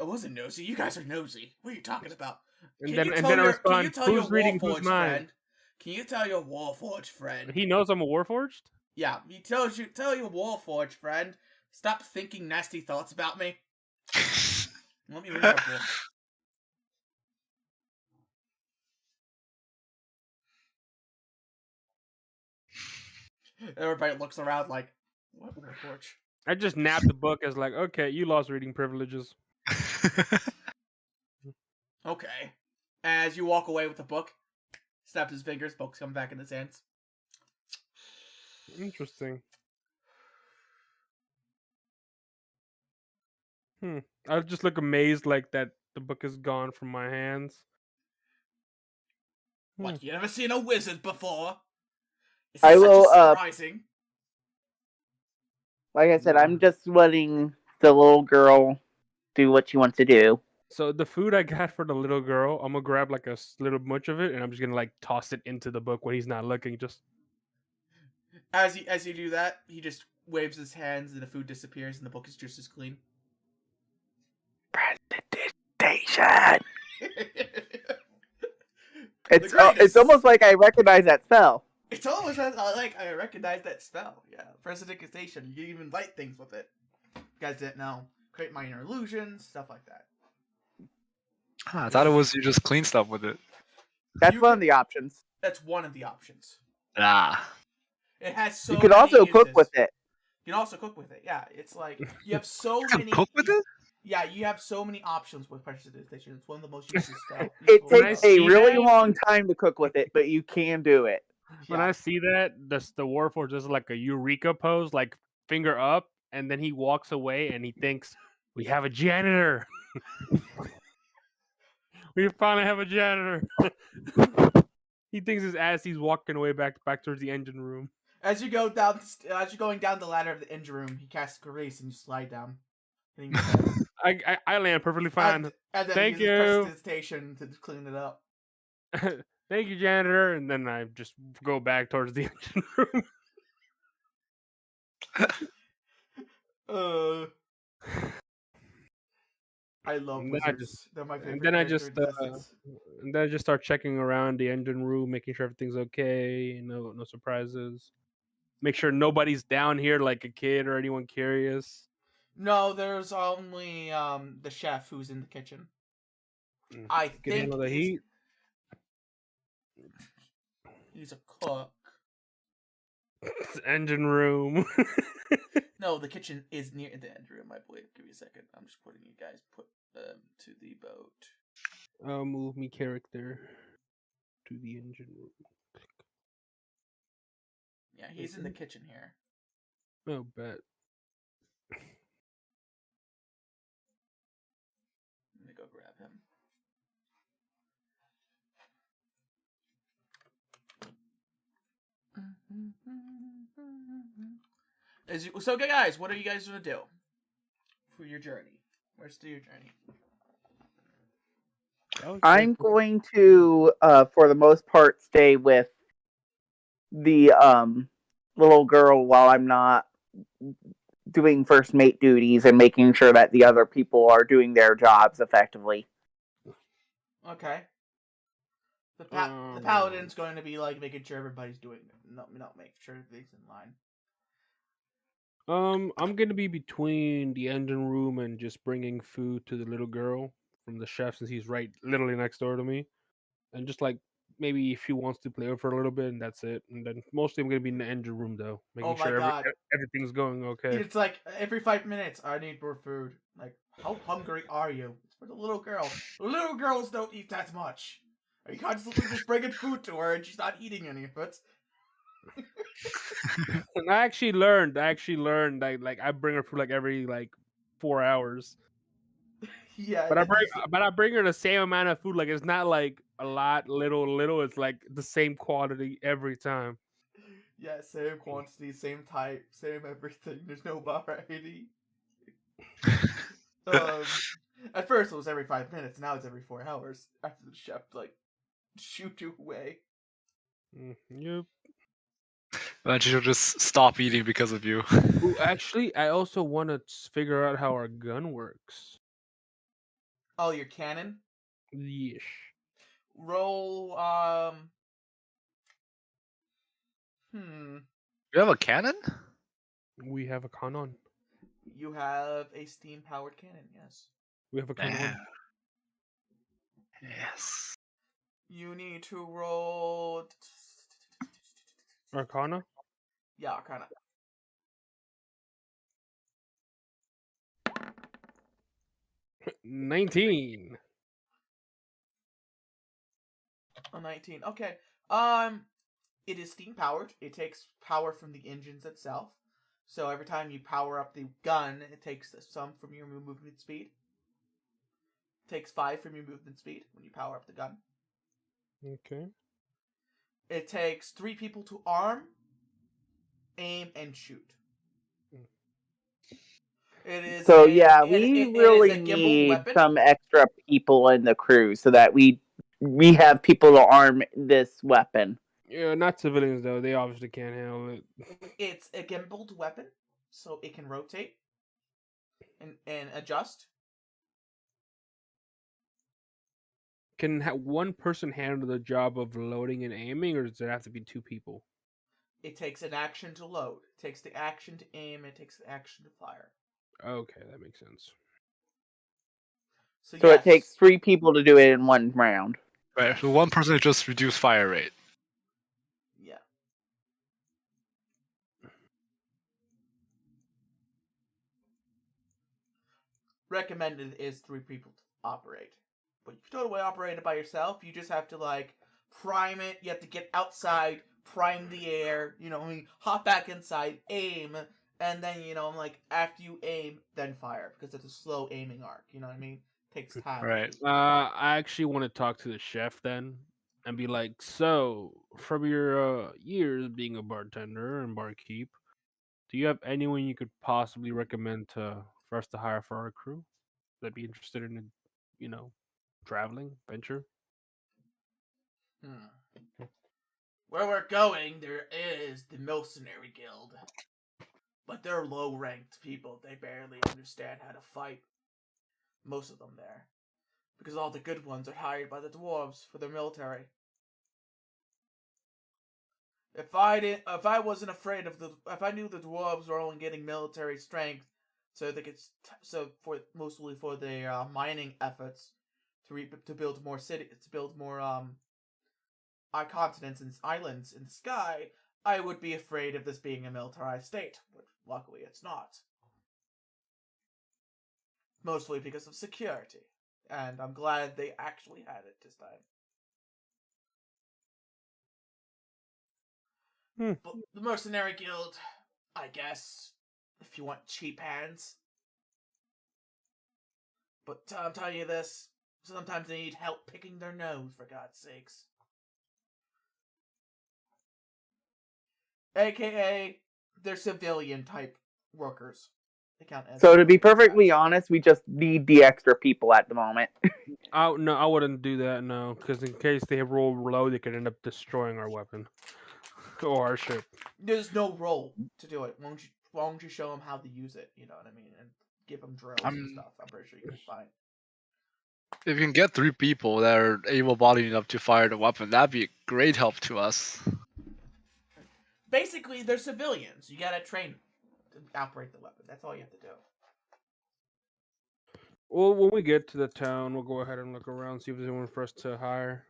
I wasn't nosy. You guys are nosy. What are you talking about? And Can then you tell I your- respond, can you tell your who's reading whose Warforged mind? friend? Can you tell your Warforged friend? He knows I'm a Warforged? Yeah, he tell your Warforged friend. Stop thinking nasty thoughts about me. Let me read my book. Everybody looks around like, what Warforged? I just nabbed the book as like, okay, you lost reading privileges. Okay. As you walk away with the book, snaps his fingers, books come back in his hands. Interesting. I just look amazed, like that the book is gone from my hands. What, you never seen a wizard before? Is I this such will, a surprising? like I said, I'm just letting the little girl do what she wants to do. So the food I got for the little girl, I'm gonna grab like a little bunch of it, and I'm just gonna like toss it into the book when he's not looking. Just As you do that, he just waves his hands and the food disappears and the book is just as clean. Presentation. The greatest. It's almost like I recognize that spell. It's almost like I recognize that spell. Yeah, prestidigitation. You can even light things with it. You guys didn't know. Create minor illusions, stuff like that. I thought it was you just clean stuff with it. That's You one can- of the options. That's one of the options. Ah. It has so. You could many also cook uses. with it. You can also cook with it. Yeah, it's like you have so You can many. cook with it? Yeah, you have so many options with prestidigitation. It's one of the most useful spells. It When I takes see a really that- long time to cook with it, but you can do it. when I see that, the Warforged does like a eureka pose, like finger up, and then he walks away and he thinks, "We have a janitor. We finally have a janitor." He thinks his as he's walking away back towards the engine room. As you're going down the ladder of the engine room, he casts grace and you slide down. Hitting your head. I land perfectly fine. And then Thank he uses you. prestidigitation to clean it up. Thank you, janitor. And then I just go back towards the engine room. I love And then I wizards. They're my favorite And then I character just in existence. and then I just start checking around the engine room, making sure everything's okay, no surprises. Make sure nobody's down here like a kid or anyone curious. No, there's only the chef who's in the kitchen. I Get think handle the heat. he's a cook. Engine room. No, the kitchen is near the end room, I believe. Give me a second. I'm just putting you guys to the boat. I'll move me character to the engine room. Yeah, he's in the kitchen here. Oh, bet. Let me go grab him. So, okay, guys, what are you guys gonna do for your journey? Where's your journey? I'm going to, for the most part, stay with the little girl while I'm not doing first mate duties and making sure that the other people are doing their jobs effectively. Okay. The paladin's going to be like making sure everybody's doing it, not making sure everything's in line. I'm gonna be between the engine room and just bringing food to the little girl from the chef, since he's right literally next door to me, and just like maybe if she wants to play with her a little bit, and that's it. And then mostly I'm gonna be in the engine room though, making Oh my sure God. everything's going okay. It's like every 5 minutes, I need more food. Like, how hungry are you? It's for the little girl. Little girls don't eat that much. Are you constantly just bringing food to her and she's not eating any of it? And I actually learned that like I bring her food like every like 4 hours. Yeah. But I bring her the same amount of food. Like it's not like a lot, little. It's like the same quantity every time. Yeah, same quantity, same type, same everything. There's no variety. At first it was every 5 minutes. Now it's every 4 hours. After the chef like shoot you away. Yep. Then she'll just stop eating because of you. Ooh, actually, I also want to figure out how our gun works. Oh, your cannon? Yeesh. Roll. You have a cannon? We have a cannon. You have a steam-powered cannon. Yes. We have a cannon. Damn. Yes. You need to roll. Arcana? Yeah, Arcana. 19. A 19. Okay. It is steam powered. It takes power from the engines itself. So every time you power up the gun, it takes some from your movement speed. It takes 5 from your movement speed when you power up the gun. Okay. It takes 3 people to arm, aim, and shoot. It is So a, yeah, it- we it is really a gimbaled need weapon. some extra people in the crew so that we have people to arm this weapon. Yeah, not civilians though. They obviously can't handle it. It's a gimbaled weapon, so it can rotate and adjust. Can one person handle the job of loading and aiming, or does there have to be 2 people? It takes an action to load. It takes the action to aim. It takes the action to fire. Okay, that makes sense. So yes, it takes 3 people to do it in one round. Right. So one person just reduce fire rate. Yeah. Recommended is 3 people to operate. But you can totally operate it by yourself. You just have to, like, prime it. You have to get outside, prime the air, hop back inside, aim, and then, after you aim, then fire. Because it's a slow aiming arc, you know what I mean? Takes time. Right. I actually want to talk to the chef then and be like, so from your years being a bartender and barkeep, do you have anyone you could possibly recommend for us to hire for our crew that'd be interested in, traveling venture? Where we're going, there is the Mercenary Guild. But they're low-ranked people. They barely understand how to fight. Most of them there. Because all the good ones are hired by the dwarves for their military. If I wasn't afraid of if I knew the dwarves were only getting military strength, so they could, mostly for their mining efforts, to build more cities, to build more continents and islands in the sky, I would be afraid of this being a militarized state. But luckily, it's not. Mostly because of security, and I'm glad they actually had it this time. But the Mercenary Guild, I guess, if you want cheap hands. But I'm telling you this, sometimes they need help picking their nose, for God's sakes. AKA, they're civilian-type workers. They count as So to be civilian perfectly guys. honest, we just need the extra people at the moment. No, I wouldn't do that, no, because in case they roll low, they could end up destroying our weapon or our ship. There's no role to do it. Why don't you show them how to use it? You know what I mean? And give them drills and stuff. I'm pretty sure you'll be fine. If you can get 3 people that are able-bodied enough to fire the weapon, that'd be a great help to us. Basically, they're civilians. You gotta train to operate the weapon. That's all you have to do. Well, when we get to the town, we'll go ahead and look around, see if there's anyone for us to hire.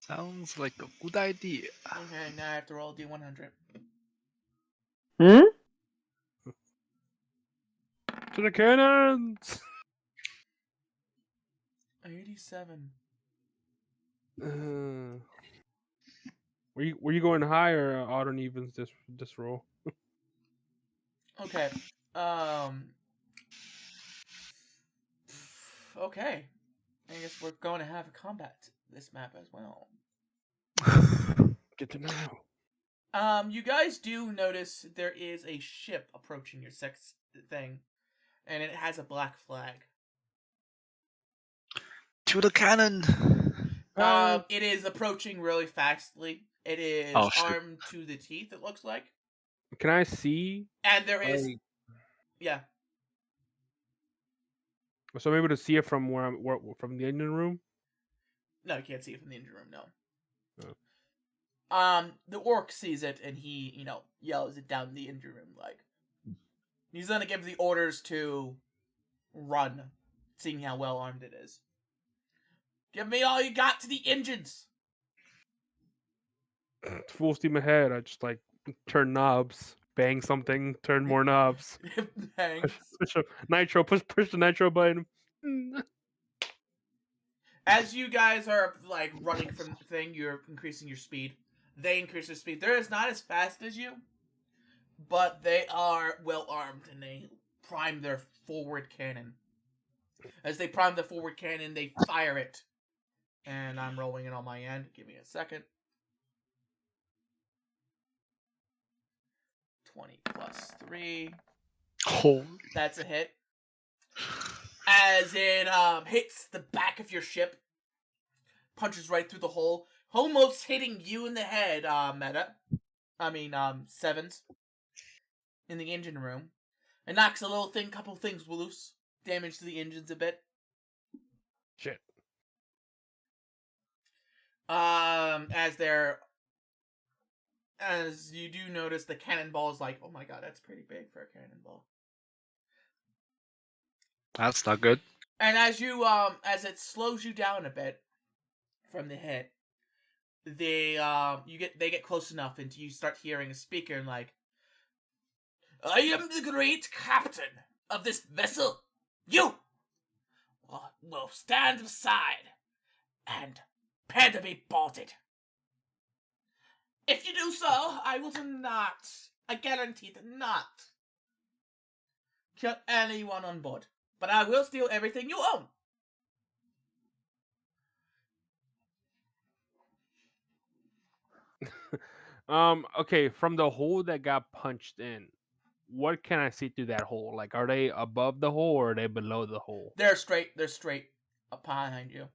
Sounds like a good idea. Okay, now I have to roll a D100. Hmm? To the cannons! 87. Were you going high or odd and evens this roll? Okay. Okay. I guess we're going to have a combat this map as well. Good to know. You guys do notice there is a ship approaching your sex thing, and it has a black flag. To the cannon! It is approaching really fastly. It is Oh, shit. armed to the teeth, it looks like. Can I see? And there is... Yeah. So I'm able to see it from from the engine room? No, you can't see it from the engine room, no. Oh. The orc sees it, and he, yells it down the engine room, like... He's gonna give the orders to run, seeing how well armed it is. Give me all you got to the engines! Full steam ahead. I just, turn knobs. bang something, turn more knobs. Thanks. Push the nitro button. As you guys are like running from the thing, you're increasing your speed. They increase their speed. They're not as fast as you, but they are well armed and they prime their forward cannon. As they prime the forward cannon, they fire it. And I'm rolling it on my end. Give me a second. 20 plus 3. Holy. That's a hit. As it hits the back of your ship, punches right through the hole, almost hitting you in the head, Sevens, in the engine room. It knocks a couple things loose, damage to the engines a bit. Shit. As you do notice, the cannonball is like, oh my god, that's pretty big for a cannonball. That's not good. And as it slows you down a bit from the hit, they get close enough and you start hearing a speaker and like, I am the great captain of this vessel. You will stand aside and prepare to be boarded. If you do so, I guarantee to not kill anyone on board. But I will steal everything you own. Okay, from the hole that got punched in, what can I see through that hole? Like, are they above the hole or are they below the hole? They're straight up behind you.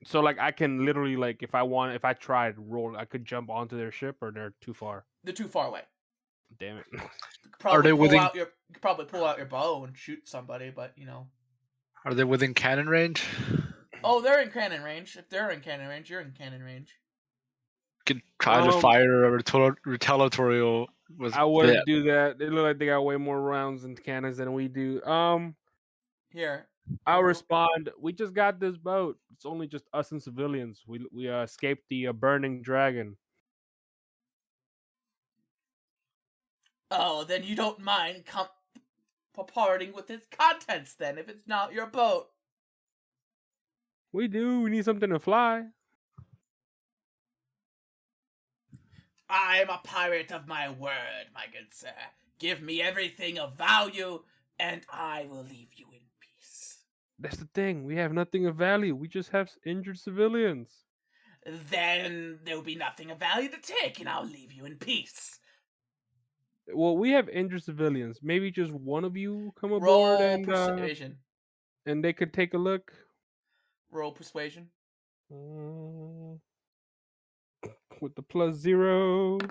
So, like, I can literally, like, if I tried to roll, I could jump onto their ship, or they're too far? They're too far away. Damn it. You could probably pull out your bow and shoot somebody, but, you know. Are they within cannon range? Oh, they're in cannon range. If they're in cannon range, you're in cannon range. Could try to fire a retaliatory was I wouldn't do that. They look like they got way more rounds and cannons than we do. Here. I'll respond. We just got this boat. It's only just us and civilians. We escaped the burning dragon. Oh, then you don't mind parting with its contents then, if it's not your boat. We do. We need something to fly. I am a pirate of my word, my good sir. Give me everything of value, and I will leave you in peace. That's the thing. We have nothing of value. We just have injured civilians. Then there will be nothing of value to take, and I'll leave you in peace. Well, we have injured civilians. Maybe just one of you come aboard Roll and persuasion. And they could take a look. Roll persuasion. With the +0.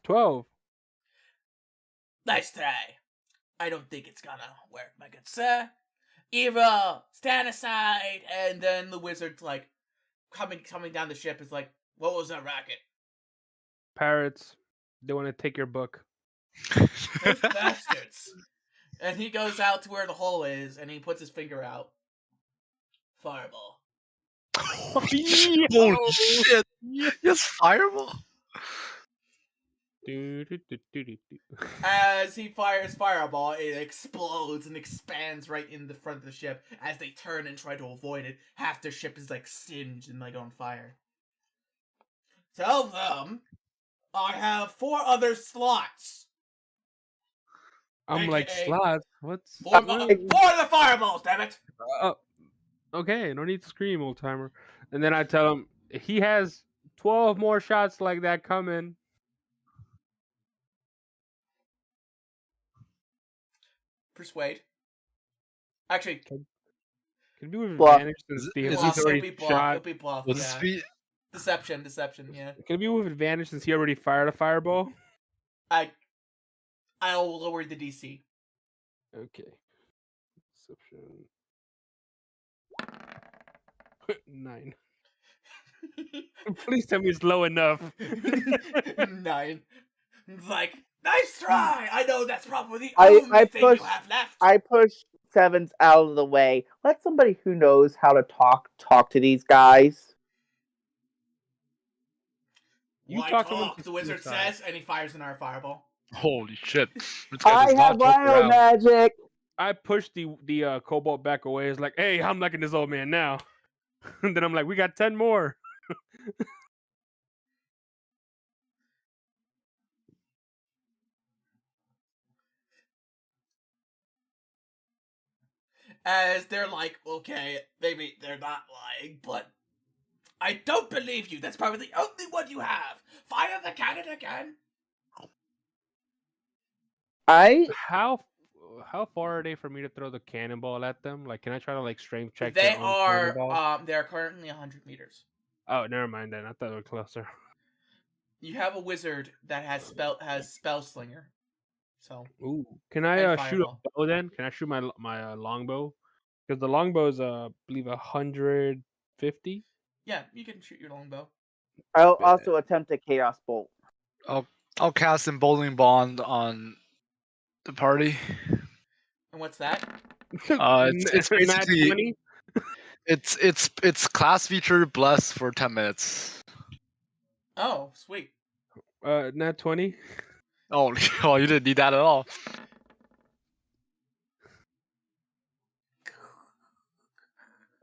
12. Nice try. I don't think it's gonna work, my good sir. Either stand aside, and then the wizard's like, coming down the ship is like, what was that racket? Pirates. They want to take your book. Those bastards. And he goes out to where the hole is, and he puts his finger out. Fireball. Holy shit! Yes, fireball. As he fires fireball, it explodes and expands right in the front of the ship. As they turn and try to avoid it, half their ship is like singed and like on fire. Tell them I have 4 other slots. I'm like, AKA slots? What's... 4 of the fireballs, damn it! Okay, no need to scream, old timer. And then I tell him, he has 12 more shots like that coming. Persuade. Actually, can be with Bluff. advantage since Is he's it- already shot. It'll be bluff, Was yeah. this Deception, yeah. Can it be with advantage since he already fired a fireball? I'll lower the DC. Okay. Deception. 9. Please tell me it's low enough. 9. It's like, nice try! I know that's probably the I only thing push- you have left. I push Sevens out of the way. Let somebody who knows how to talk to these guys. You Why talk to him talk? to The wizard suicide. says, and he fires another fireball. Holy shit! This guy I does not have joke wild around. magic. I pushed the cobalt back away. It's like, hey, I'm liking this old man now. And then I'm like, we got 10 more. As they're like, okay, maybe they're not lying, but I don't believe you. That's probably the only one you have. Fire the cannon again. How far are they for me to throw the cannonball at them? Like, can I try to like strength check They their own are cannonball? they're currently 100 meters. Oh, never mind then. I thought they were closer. You have a wizard that has spell slinger. So Ooh, can I and shoot a fireball. bow then? Can I shoot my longbow? Because the longbow is I believe 150. Yeah, you can shoot your longbow. I'll also attempt a chaos bolt. I'll cast Emboldening Bond on the party. And what's that? It's Nat basically 20? it's class feature bless for 10 minutes. Oh, sweet. Nat 20. Oh, oh, you didn't need that at all.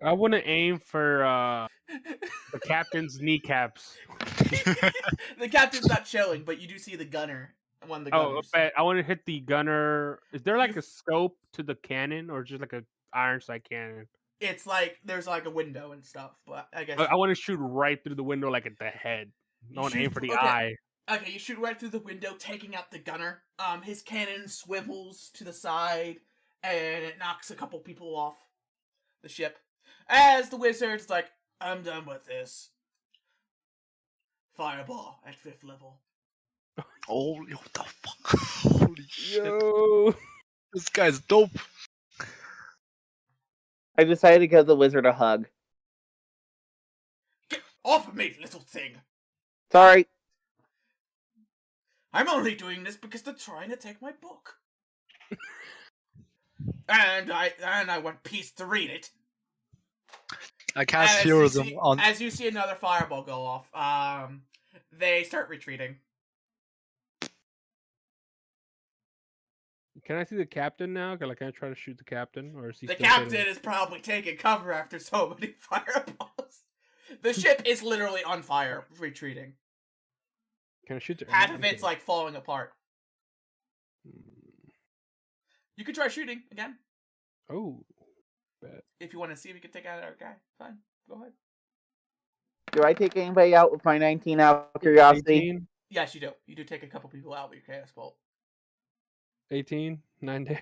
I want to aim for the captain's kneecaps. The captain's not showing, but you do see the gunner. One of the Oh, gunners. but I want to hit the gunner. Is there like You- a scope to the cannon, or just like a iron sight cannon? It's like there's like a window and stuff, but I guess I want to shoot right through the window, like at the head. I want to aim for the eye. Okay, you shoot right through the window, taking out the gunner. His cannon swivels to the side, and it knocks a couple people off the ship. As the wizard's like, I'm done with this. Fireball at 5th level. Holy, what the fuck? Holy shit! Yo. This guy's dope. I decided to give the wizard a hug. Get off of me, little thing! Sorry. I'm only doing this because they're trying to take my book. and I want peace to read it. I cast As heroism you see, on. as you see another fireball go off, they start retreating. Can I see the captain now? Can I try to shoot the captain, or is he? The still captain sitting? is probably taking cover after so many fireballs. The ship is literally on fire, retreating. Can I shoot the? Half of it's like falling apart. Hmm. You could try shooting again. Oh. Bet. If you want to see if you can take out our guy. Fine, go ahead. Do I take anybody out with my 19 out of curiosity? 18. Yes, you do. You do take a couple people out with your chaos bolt. 18. 9 damage.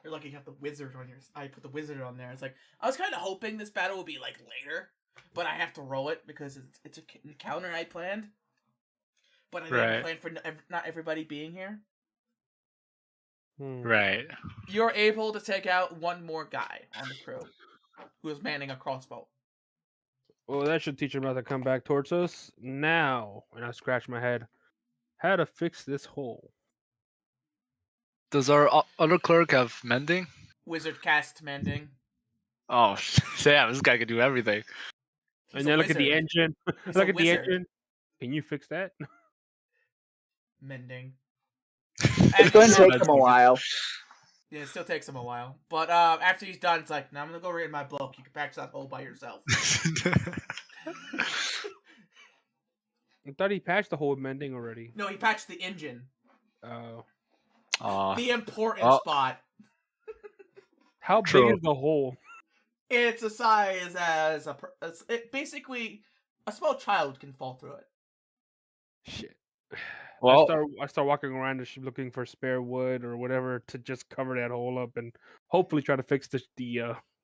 You're lucky you have the wizard on your. I put the wizard on there. It's like I was kind of hoping this battle would be like later, but I have to roll it because it's a encounter I planned. But I didn't plan for not everybody being here. Right. You're able to take out one more guy on the crew who is manning a crossbow. Well, that should teach him not to come back towards us. Now, and I scratch my head, how to fix this hole. Does our other cleric have mending? Wizard cast mending. Oh, yeah, this guy can do everything. He's And a then look at the wizard. engine. He's Look a at the wizard. engine. Can you fix that? Mending. It's going to take him a while. Yeah, it still takes him a while. But after he's done, it's like, now I'm going to go read my book. You can patch that hole by yourself. I thought he patched the hole with mending already. No, he patched the engine. Oh. The important spot. How True. big is the hole? It's a size as basically a small child can fall through it. Shit. Well, I start walking around the ship looking for spare wood or whatever to just cover that hole up and hopefully try to fix the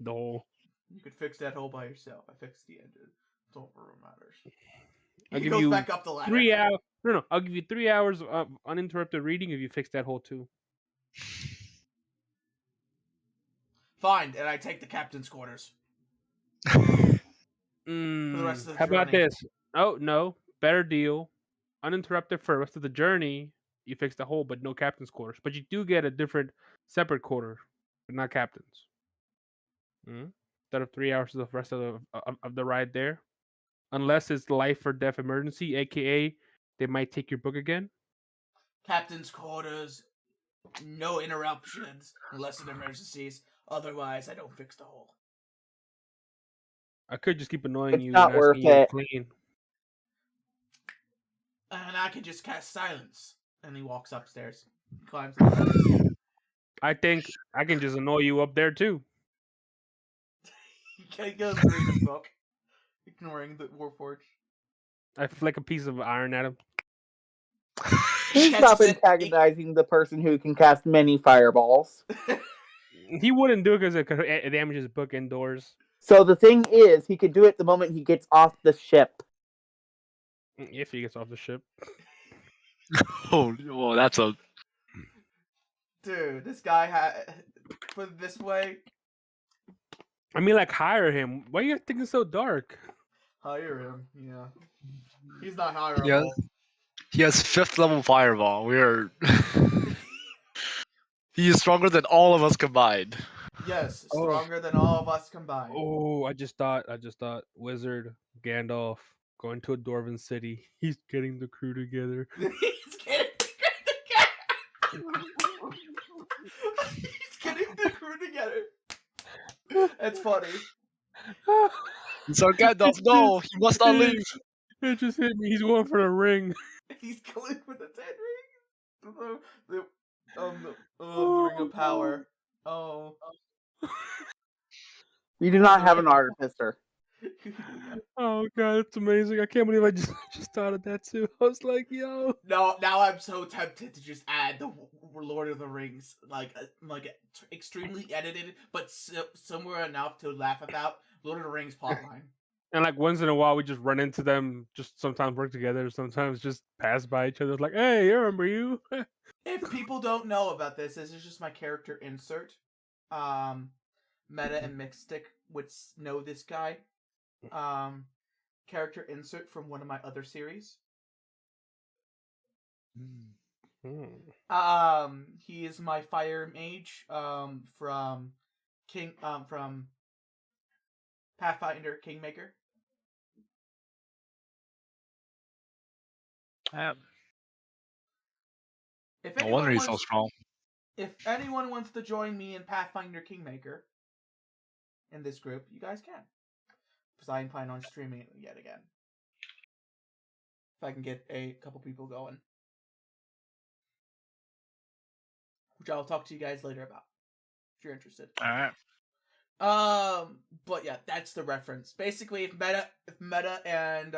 hole. You could fix that hole by yourself. I fixed the engine. Don't really matters. I'll He give goes you back up the ladder. 3 hours. No, I'll give you 3 hours of uninterrupted reading if you fix that hole too. Fine, and I take the captain's quarters. For the rest of the How about journey. this? Oh no, better deal. Uninterrupted for the rest of the journey. You fix the hole, but no captain's quarters. But you do get a different, separate quarter, but not captain's. Instead of 3 hours of the rest of the ride there, unless it's life or death emergency, aka they might take your book again. Captain's quarters. No interruptions unless in emergencies. Otherwise, I don't fix the hole. I could just keep annoying It's you not and worth asking you to it. clean. And I could just cast silence. And he walks upstairs. Climbs the stairs. I think I can just annoy you up there too. He goes to read his book. Ignoring the Warforged. I flick a piece of iron at him. Please Catches stop it. antagonizing the person who can cast many fireballs. He wouldn't do it because it damages his book indoors. So the thing is, he could do it the moment he gets off the ship. If he gets off the ship. Oh, well, that's a. Dude, this guy put it this way. I mean, like, hire him. Why are you guys thinking so dark? Hire him. Yeah. He's not hireable. Yeah. He has 5th level fireball. We're. He is stronger than all of us combined. Yes, Oh. stronger than all of us combined. Oh, I just thought, Wizard Gandalf going to a Dwarven city. He's getting the crew together. He's getting He's getting the crew together. That's funny. So Gandalf, no, he must not leave. It just hit me. He's going for the ring. He's going with the 10 ring. The ring of power. Oh. We do not have an artificer. Oh god, it's amazing. I can't believe I just thought of that too. I was like, yo. No, now I'm so tempted to just add the Lord of the Rings, like extremely edited, but somewhere enough to laugh about Lord of the Rings plotline. And like once in a while, we just run into them. Just sometimes work together. Sometimes just pass by each other. It's like, hey, I remember you. If people don't know about this is just my character insert. Meta and Mystic would know this guy. Character insert from one of my other series. He is my fire mage from Pathfinder Kingmaker. No wonder he's so strong. If anyone wants to join me in Pathfinder Kingmaker in this group, you guys can. Because I am planning on streaming it yet again. If I can get a couple people going. Which I'll talk to you guys later about. If you're interested. Alright. But yeah, that's the reference. Basically, if Meta and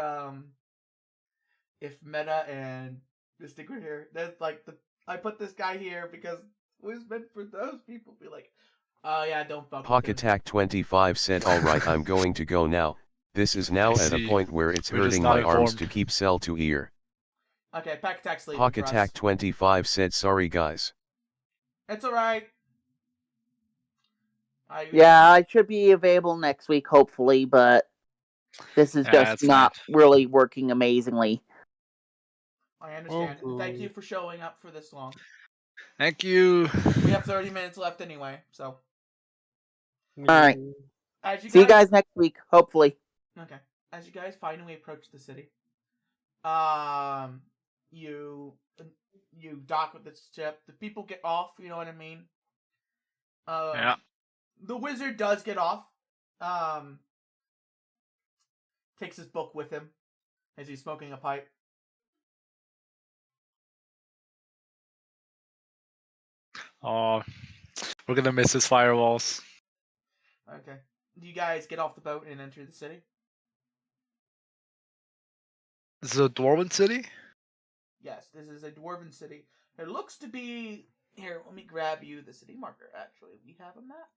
Mystic were here, that's like I put this guy here because it was meant for those people. Be like, oh yeah, don't fuck Hawk with him. Attack 25 said, alright, I'm going to go now. This is now at a point where it's We're just hurting not my arms informed. to keep cell to ear. Okay, Pack Attack's leaving. Hawk for us. Attack 25 said, sorry guys. It's alright. Yeah, I should be available next week, hopefully, but this is Yeah, just that's not really working amazingly. I understand. Oh, Thank you for showing up for this long. Thank you. We have 30 minutes left anyway, so. Alright. As you See you guys next week, hopefully. Okay. As you guys finally approach the city, you dock with the ship. The people get off. You know what I mean? Yeah. The wizard does get off. Takes his book with him as he's smoking a pipe. Oh, we're gonna miss his firewalls. Okay. Do you guys get off the boat and enter the city? This is a Dwarven city? Yes, this is a dwarven city. It looks to be... Here, let me grab you the city marker. Actually, we have a map.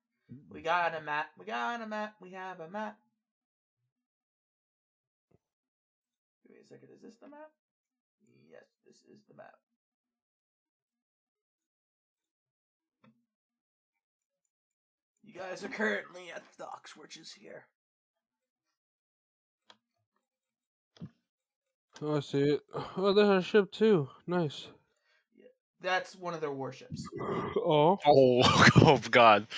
We got a map. We got a map. We have a map. Give me a second. Is this the map? Yes, this is the map. You guys are currently at the docks, which is here. Oh, I see it. Oh, there's a ship too. Nice. That's one of their warships. Oh. Oh god.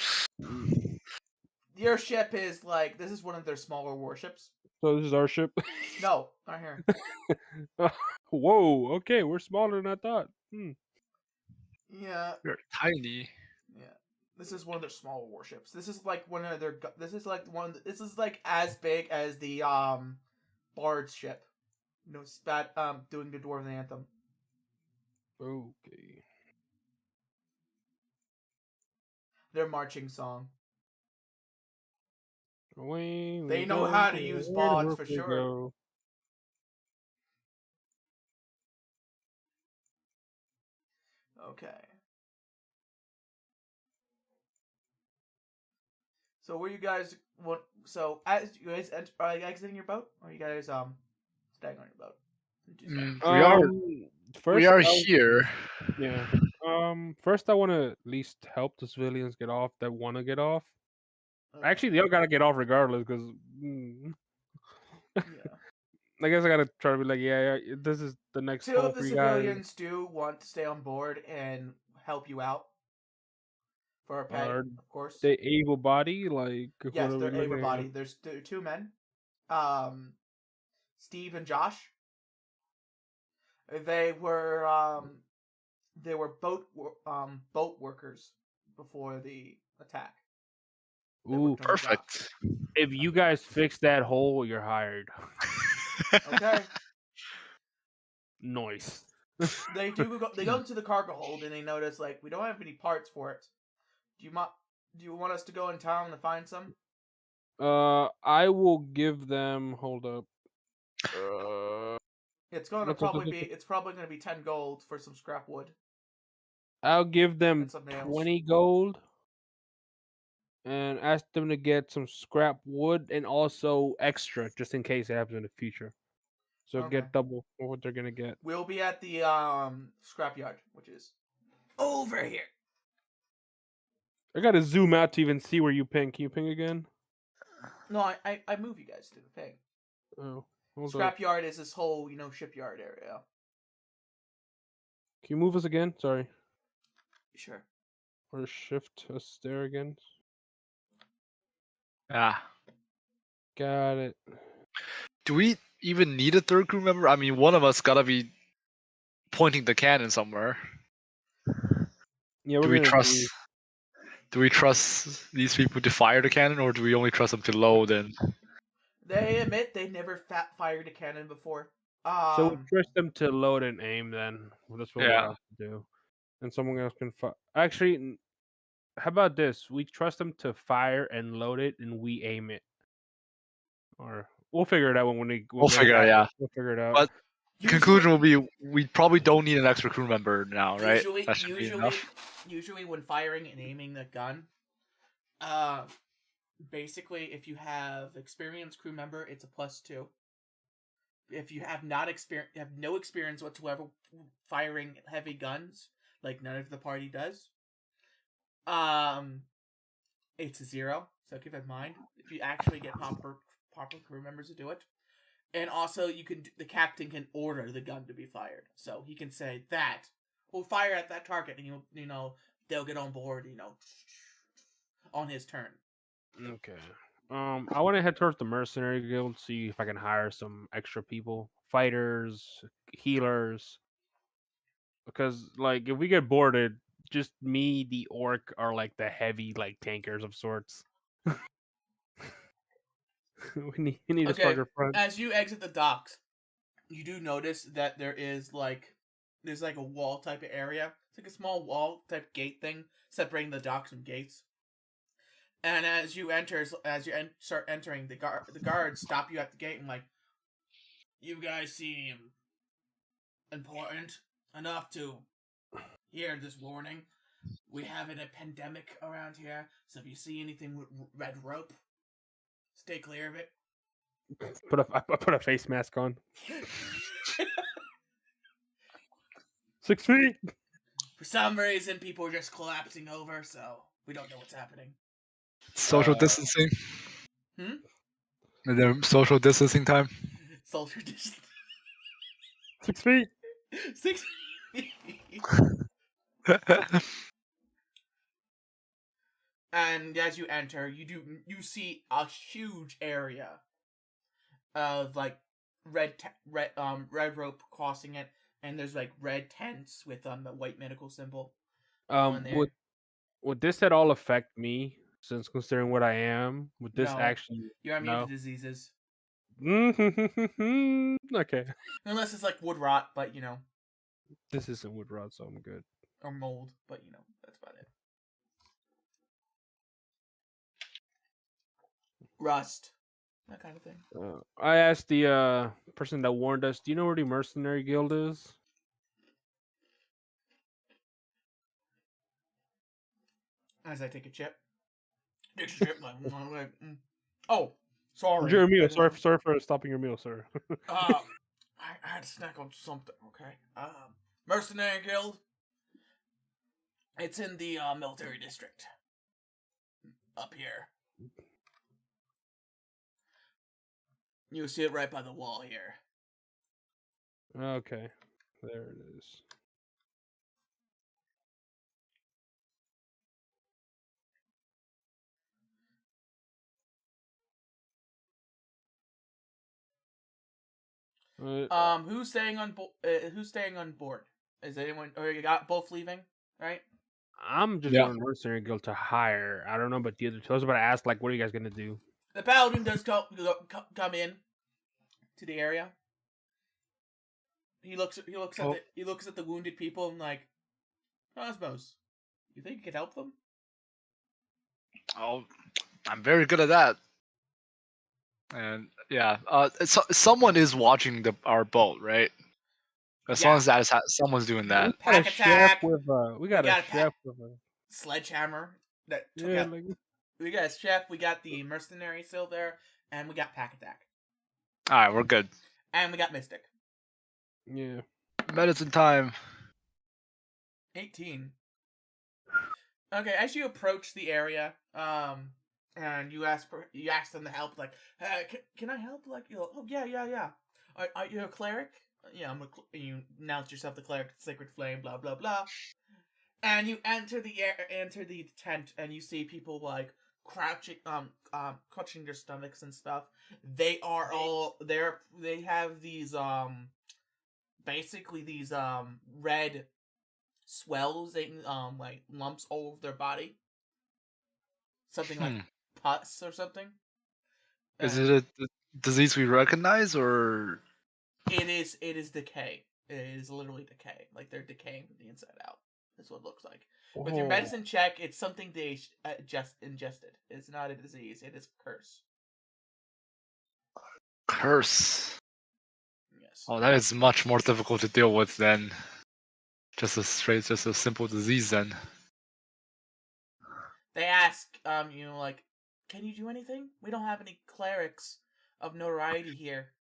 Your ship is like, this is one of their smaller warships. So this is our ship. No, not here. Whoa. Okay, we're smaller than I thought. Yeah, You're tiny. yeah. This is one of their smaller warships. This is like one of their. This is like one. This is like as big as the Bard's ship. You know, spat doing the Dwarven anthem. Okay. Their marching song. Away They we know go, how to use where the bods work for we sure. go. Okay. So where you guys want? So as you guys are you exiting your boat, or are you guys staying on your boat? We First, are here. yeah. First, I want to at least help the civilians get off that want to get off. Okay. Actually, they all gotta get off regardless, because Yeah. I guess I gotta try to be like, yeah, this is the next Two hole of the for you guys. civilians do want to stay on board and help you out for a pay, Are of course. they able body? Like, what Yes, are we they're looking able at? bodied. There's two men, Steve and Josh. They were boat workers before the attack. They Ooh, worked on the dock. Perfect. if you guys fix that hole, you're hired. Okay. Nice. They go into the cargo hold and they notice like we don't have any parts for it. Do you want us to go in town to find some? I will give them. Hold up. It's probably going to be 10 gold for some scrap wood. I'll give them And some nails. 20 gold and ask them to get some scrap wood and also extra just in case it happens in the future. So Okay. get double for what they're gonna get. We'll be at the scrapyard, which is over here. I gotta zoom out to even see where you ping. Can you ping again? No, I move you guys to the thing. Oh, hold up. Scrapyard is this whole, shipyard area. Can you move us again? Sorry. Sure. Or shift us there again. Yeah. Got it. Do we even need a third crew member? I mean, one of us gotta be pointing the cannon somewhere. Yeah, we're Do we gonna trust? do- Do we trust these people to fire the cannon, or do we only trust them to load? And They admit they never fired a cannon before. So we trust them to load and aim. Then that's what Yeah. we'll have to do. And someone else can fire. Actually, how about this? We trust them to fire and load it, and we aim it. Or we'll figure it out when we. We'll figure it out, yeah. We'll figure it out. But conclusion will be we probably don't need an extra crew member now, right? That should be enough. Usually when firing and aiming the gun, basically if you have experienced crew member, it's a +2. If you have no experience whatsoever firing heavy guns, like none of the party does, it's a 0. So keep in mind if you actually get proper crew members to do it. And also, the captain can order the gun to be fired. So he can say that we'll fire at that target, and they'll get on board, on his turn. Okay. I want to head towards the Mercenary Guild, see if I can hire some extra people, fighters, healers. Because like, if we get boarded, just me, the orc, are like the heavy tankers of sorts. we need a stronger front. As you exit the docks, you do notice that there's a wall type of area. It's like a small wall type gate thing separating the docks from gates. And as you start entering, the guards stop you at the gate and like, you guys seem important enough to hear this warning. We have a pandemic around here, so if you see anything with red rope, stay clear of it. I put a face mask on. 6 feet. For some reason, people are just collapsing over, so we don't know what's happening. Social distancing. Hmm? Is there social distancing time? Social distancing. 6 feet. 6 feet. And as you enter, you see a huge area. of like red rope crossing it, and there's like red tents with a white medical symbol on there. Would this at all affect me? Since considering what I am, would this No, actually you're immune no? to diseases. Okay. Unless it's like wood rot, but This isn't wood rot, so I'm good. or mold, but that's about it. Rust, that kind of thing. I asked the person that warned us, do you know where the Mercenary Guild is? As I take a chip. Take a chip. Oh, sorry. Your meal. but, Sorry for stopping your meal, sir. I had to snack on something. Okay. Mercenary Guild. It's in the military district. Up here. You see it right by the wall here. Okay, there it is. Who's staying on board? Is anyone? Or you got both leaving? Right. I'm just Yeah. going to Mercenary Guild to hire. I don't know about the other two. I was about to ask, like, what are you guys gonna do? The paladin does come in to the area. He looks at the wounded people and like, Cosmos, you think you could help them? Oh, I'm very good at that. And yeah, someone is watching our boat, right? As long as someone's doing that. We got a Pack chef attack. with we got a chef with a Sledgehammer that took yeah, out. like, We got a chef. We got the mercenary still there, and we got pack attack, All right, we're good. and we got mystic. yeah. Medicine time. 18. Okay, as you approach the area, and you ask them to help, like, can I help? Like, oh yeah. Are you a cleric? Yeah, you announce yourself the cleric, Sacred Flame, blah blah blah. And you enter the tent, and you see people like crouching, clutching their stomachs and stuff. They are all there. They have these basically these red swells, like lumps all over their body. Something like pus or something. Is it a disease we recognize, or It is decay. It is literally decay. Like they're decaying from the inside out. That's what it looks like. With your medicine check, it's something they just ingested. It's not a disease. It is a curse. curse? Yes. Oh, that is much more difficult to deal with than just a simple disease. Then They ask, like, can you do anything? We don't have any clerics of notoriety here.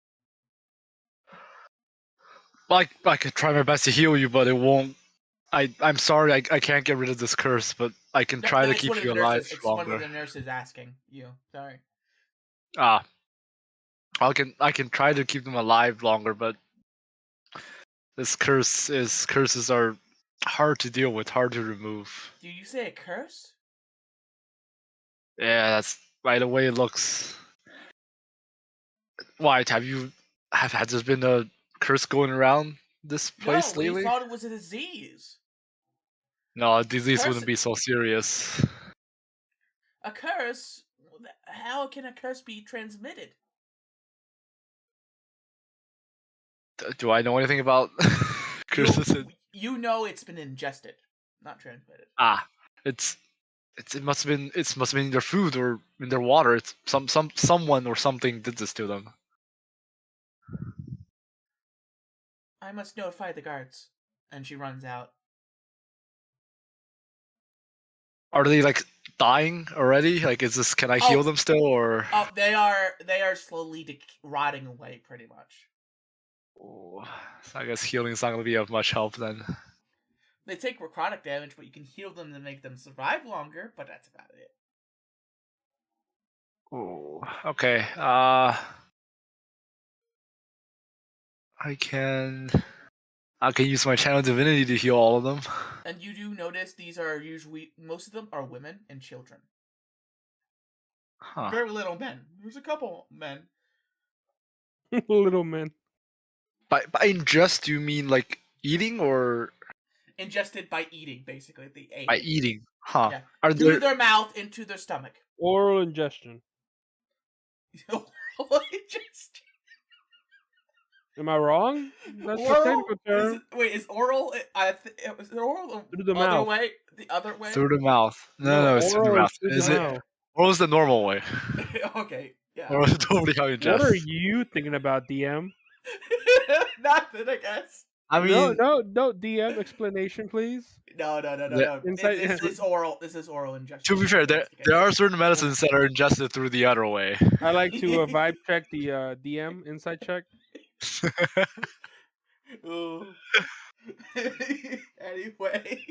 I could try my best to heal you, but it won't. I'm sorry, I can't get rid of this curse, but I can try to keep you alive It's longer. one of the nurses asking you. Sorry. I can try to keep them alive longer, but curses are hard to deal with, hard to remove. Do you say a curse? Yeah, that's by the way it looks. Why have there been a curse going around this place No, lately? we thought it was a disease. No, a disease Curse- wouldn't be so serious. A curse? How can a curse be transmitted? Do I know anything about curses? You know it's been ingested, not transmitted. It must have been in their food or in their water. It's someone or something did this to them. I must notify the guards. And she runs out. Are they like dying already? Like, can I heal them still, or? Oh, they are slowly rotting away, pretty much. Oh, so I guess healing is not going to be of much help then. They take necrotic damage, but you can heal them to make them survive longer. But that's about it. Oh, okay. I can use my channel divinity to heal all of them. And you do notice these are usually, most of them are women and children. Huh. Very little men. There's a couple men. Little men. By ingest, do you mean like eating or Ingested by eating, basically. They ate by it. eating? Huh? Yeah. Are Through there their mouth into their stomach. Oral ingestion. Just Am I wrong? That's the oral? technical term. Is oral? Is it oral Through the the other mouth. way? The other way? through the mouth? No, No, it's through the oral mouth. is through Is the it? mouth. Oral is the normal way. Okay. Yeah. Oral is totally how you ingest. What are you thinking about, DM? Nothing, I guess. I mean, no, DM explanation, please. No. The- Inside- It's oral. This is oral ingestion. to be fair, there Investigation. are certain medicines that are ingested through the other way. I like to vibe check the DM inside check. Ooh. Anyway.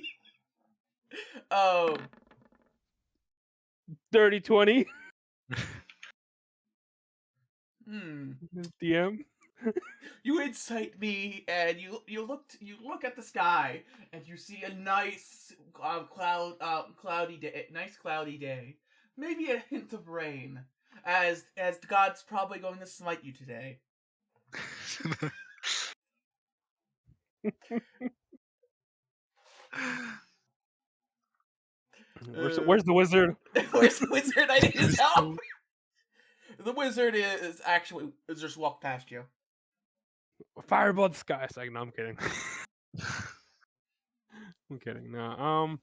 Oh. Dirty 20. DM. You incite me, and you look at the sky, and you see a nice cloudy day, maybe a hint of rain, as God's probably going to smite you today. Where's the wizard? Where's the wizard? I need his help. The wizard is just walked past you. Fireball the sky. It's like, no, I'm kidding. I'm kidding. No,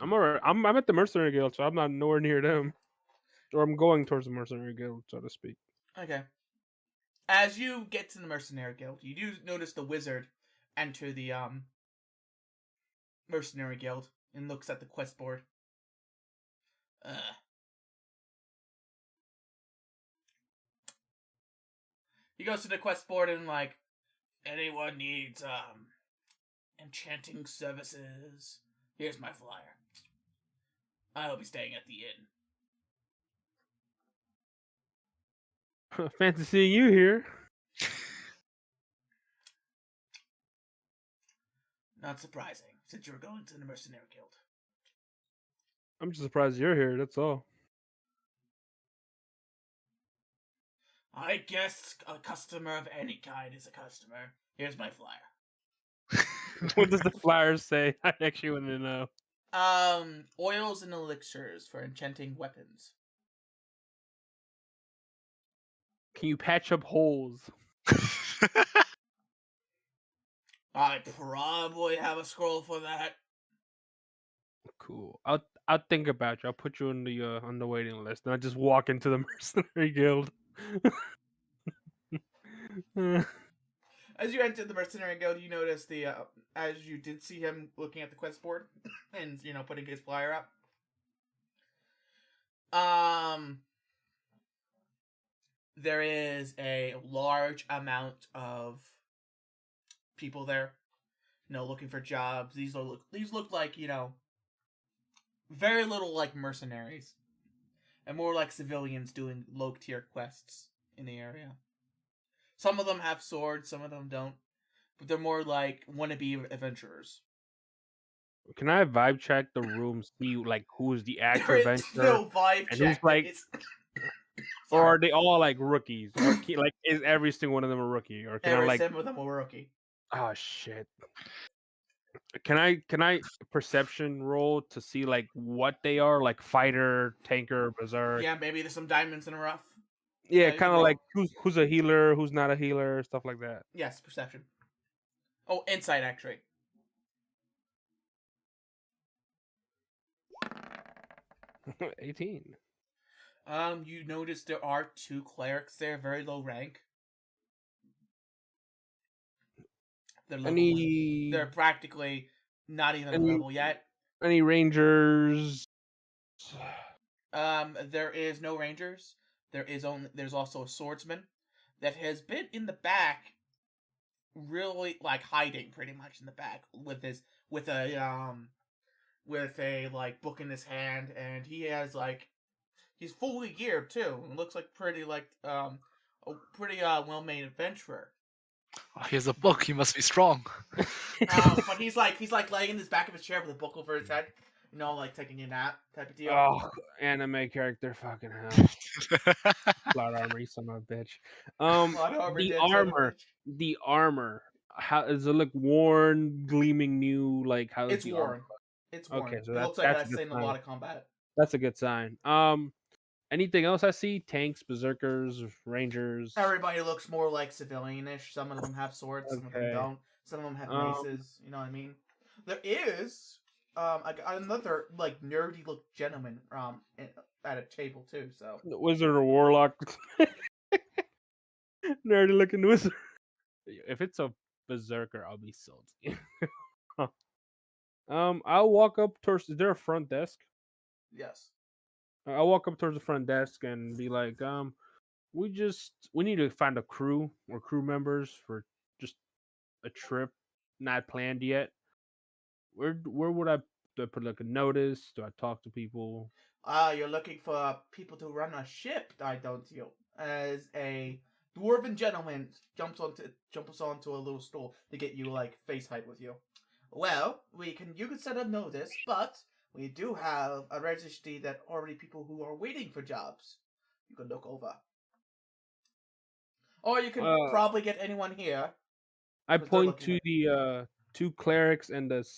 I'm alright. I'm at the Mercenary Guild, so I'm not nowhere near them. Or I'm going towards the Mercenary Guild, so to speak. Okay. As you get to the Mercenary Guild, you do notice the wizard enter the Mercenary Guild and looks at the quest board. He goes to the quest board and like, anyone needs enchanting services. Here's my flyer. I'll be staying at the inn. Fancy seeing you here. Not surprising, since you're going to the Mercenary Guild. I'm just surprised you're here, that's all. I guess a customer of any kind is a customer. Here's my flyer. What does the flyer say? I actually want to know. Oils and elixirs for enchanting weapons. Can you patch up holes? I probably have a scroll for that. Cool. I'll think about you. I'll put you on the waiting list, and I just walk into the Mercenary Guild. As you enter the Mercenary Guild, you notice as you did see him looking at the quest board and putting his flyer up. There is a large amount of people there, looking for jobs. These look like very little like mercenaries, and more like civilians doing low tier quests in the area. Some of them have swords, some of them don't, but they're more like wannabe adventurers. Can I vibe check the room, see like who's the actual There is adventurer, no vibe and check. who's like, or are they all like rookies? Or like, is every single one of them a rookie, or can I like? Some of them are rookie. Oh shit! Can I perception roll to see like what they are, like fighter, tanker, berserk? Yeah, maybe there's some diamonds in a rough. Yeah, you kind can of roll. like who's a healer, who's not a healer, stuff like that. Yes, perception. Oh, insight actually. 18. You notice there are 2 clerics there, very low rank. They're level 1. They're practically not even level yet. Any rangers? There is no rangers. There's also a swordsman that has been in the back, really like hiding pretty much in the back with a like book in his hand, and he has like he's fully geared too. It looks like pretty like a pretty well made adventurer. Oh, he has a book. He must be strong. But he's like laying in the back of his chair with a book over his head, You know, like taking a nap type of deal. Oh, anime character, fucking hell. Plot armor, you son of a bitch. Plot armor, The dead son of a armor, bitch. the armor. How does it look? Worn, gleaming new? Like how does It's the armor worn. It's look? worn. Okay, so It looks like it that's a has good seen a sign. lot of combat. That's a good sign. Anything else I see? Tanks, berserkers, rangers. Everybody looks more like civilianish. Some of them have swords, some of them Okay. don't. Some of them have Um, maces. You know what I mean? There is another like nerdy look gentleman at a table too. So Wizard or warlock. Nerdy looking wizard. If it's a berserker, I'll be salty. I'll walk up towards. Is there a front desk? yes. I'll walk up towards the front desk and be like, we need to find a crew or crew members for just a trip not planned yet. Where would I do I put like a notice? Do I talk to people? You're looking for people to run a ship, don't you? As a dwarven gentleman jumps onto a little stool to get you like face height with you. Well, you can send a notice, but we do have a registry that already people who are waiting for jobs. You can look over. Or you can probably get anyone here. I 'cause they're point looking to at- the two clerics and the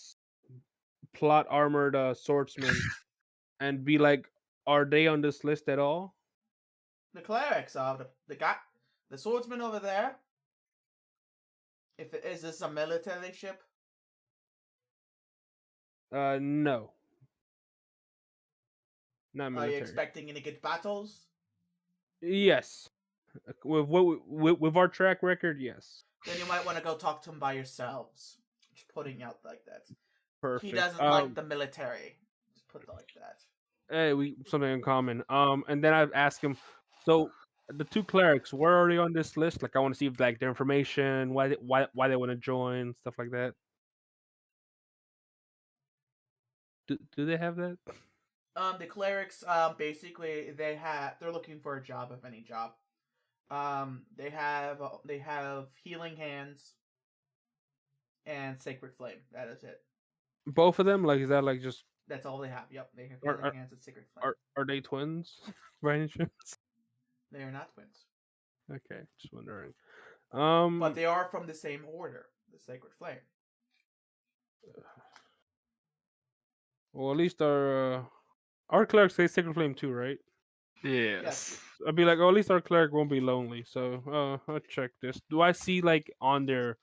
plot armored swordsman and be like, are they on this list at all? the clerics are the swordsman over there. Is this a military ship? No. Not Are you military. expecting any good battles? Yes. With our track record, yes. Then you might want to go talk to him by yourselves. Just putting out like that. Perfect. He doesn't like the military. Just put it like that. Hey, we something in common. And then I ask him, so the two clerics, where are they on this list? Like, I want to see if, like, their information, why they want to join, stuff like that. Do they have that? The clerics, basically they're looking for a job, if any job. They have healing hands and sacred flame. That is it. Both of them? Like, is that like just That's all they have. Yep, they have Are- healing hands and sacred flame. are they twins by any chance? They are not twins, Okay, just wondering. but they are from the same order, the sacred flame. Well, at least our clerics say Sacred Flame too, right? Yes. I'd be like, oh, at least our cleric won't be lonely. So, I'll check this. Do I see like on their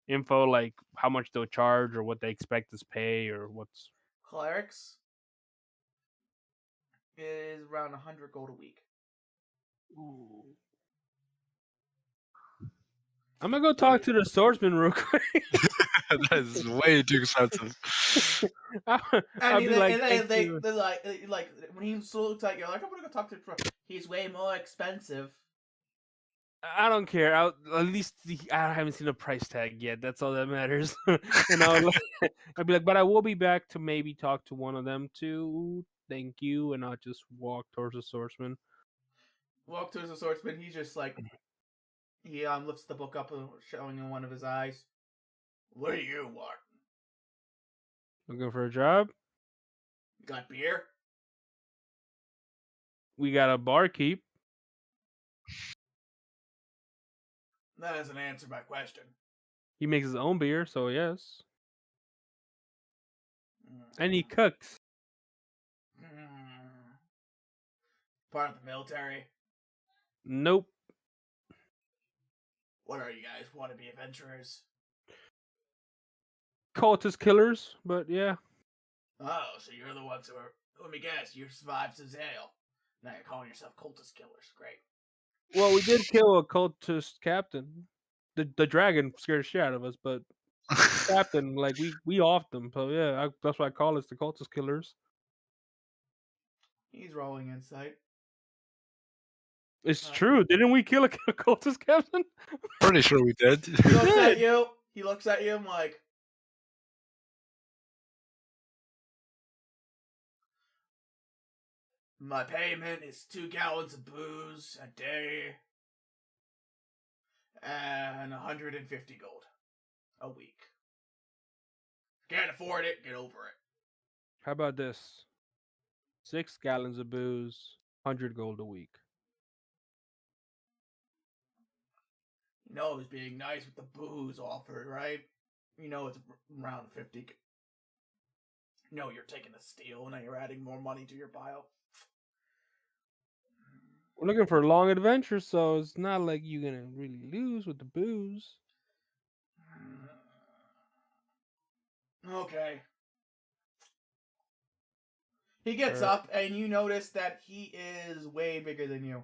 info like how much they'll charge or what they expect us pay or what's? Clerics is around 100 gold a week. I'm gonna go talk to the swordsman real quick. That is way too expensive. I'll be like, thank they you. they're like when he looks at you, like, I'm gonna go talk to the he's way more expensive. I don't care. At least I haven't seen a price tag yet. That's all that matters. And I'll be like, but I will be back to maybe talk to one of them too. Thank you, and I'll just walk towards the swordsman. Walk towards the swordsman. He's just like he lifts the book up, showing in one of his eyes. What do you want? Looking for a job? You got beer? We got a barkeep. That doesn't answer my question. He makes his own beer, so yes. And he cooks. Part of the military? Nope. What are you guys? Want to be adventurers? Cultist killers, but yeah. Oh, so you're the ones who are. Let me guess, you survived Zale. Now you're calling yourself cultist killers. Great. Well, we did kill a cultist captain. The dragon scared the shit out of us, but captain, like we offed them. So yeah, that's why I call us the cultist killers. He's rolling insight. It's true. Didn't we kill a cultist captain? Pretty sure we did. He looks at you. He looks at you. I'm like, my payment is 2 gallons of booze a day and 150 gold a week. Can't afford it, get over it. How about this? 6 gallons of booze, 100 gold a week. You know, he's being nice with the booze offered, right? You know, it's around 50. No, you're taking a steal, and now you're adding more money to your pile. We're looking for a long adventure, so it's not like you're gonna really lose with the booze. Okay. He gets Alright. up, and you notice that he is way bigger than you.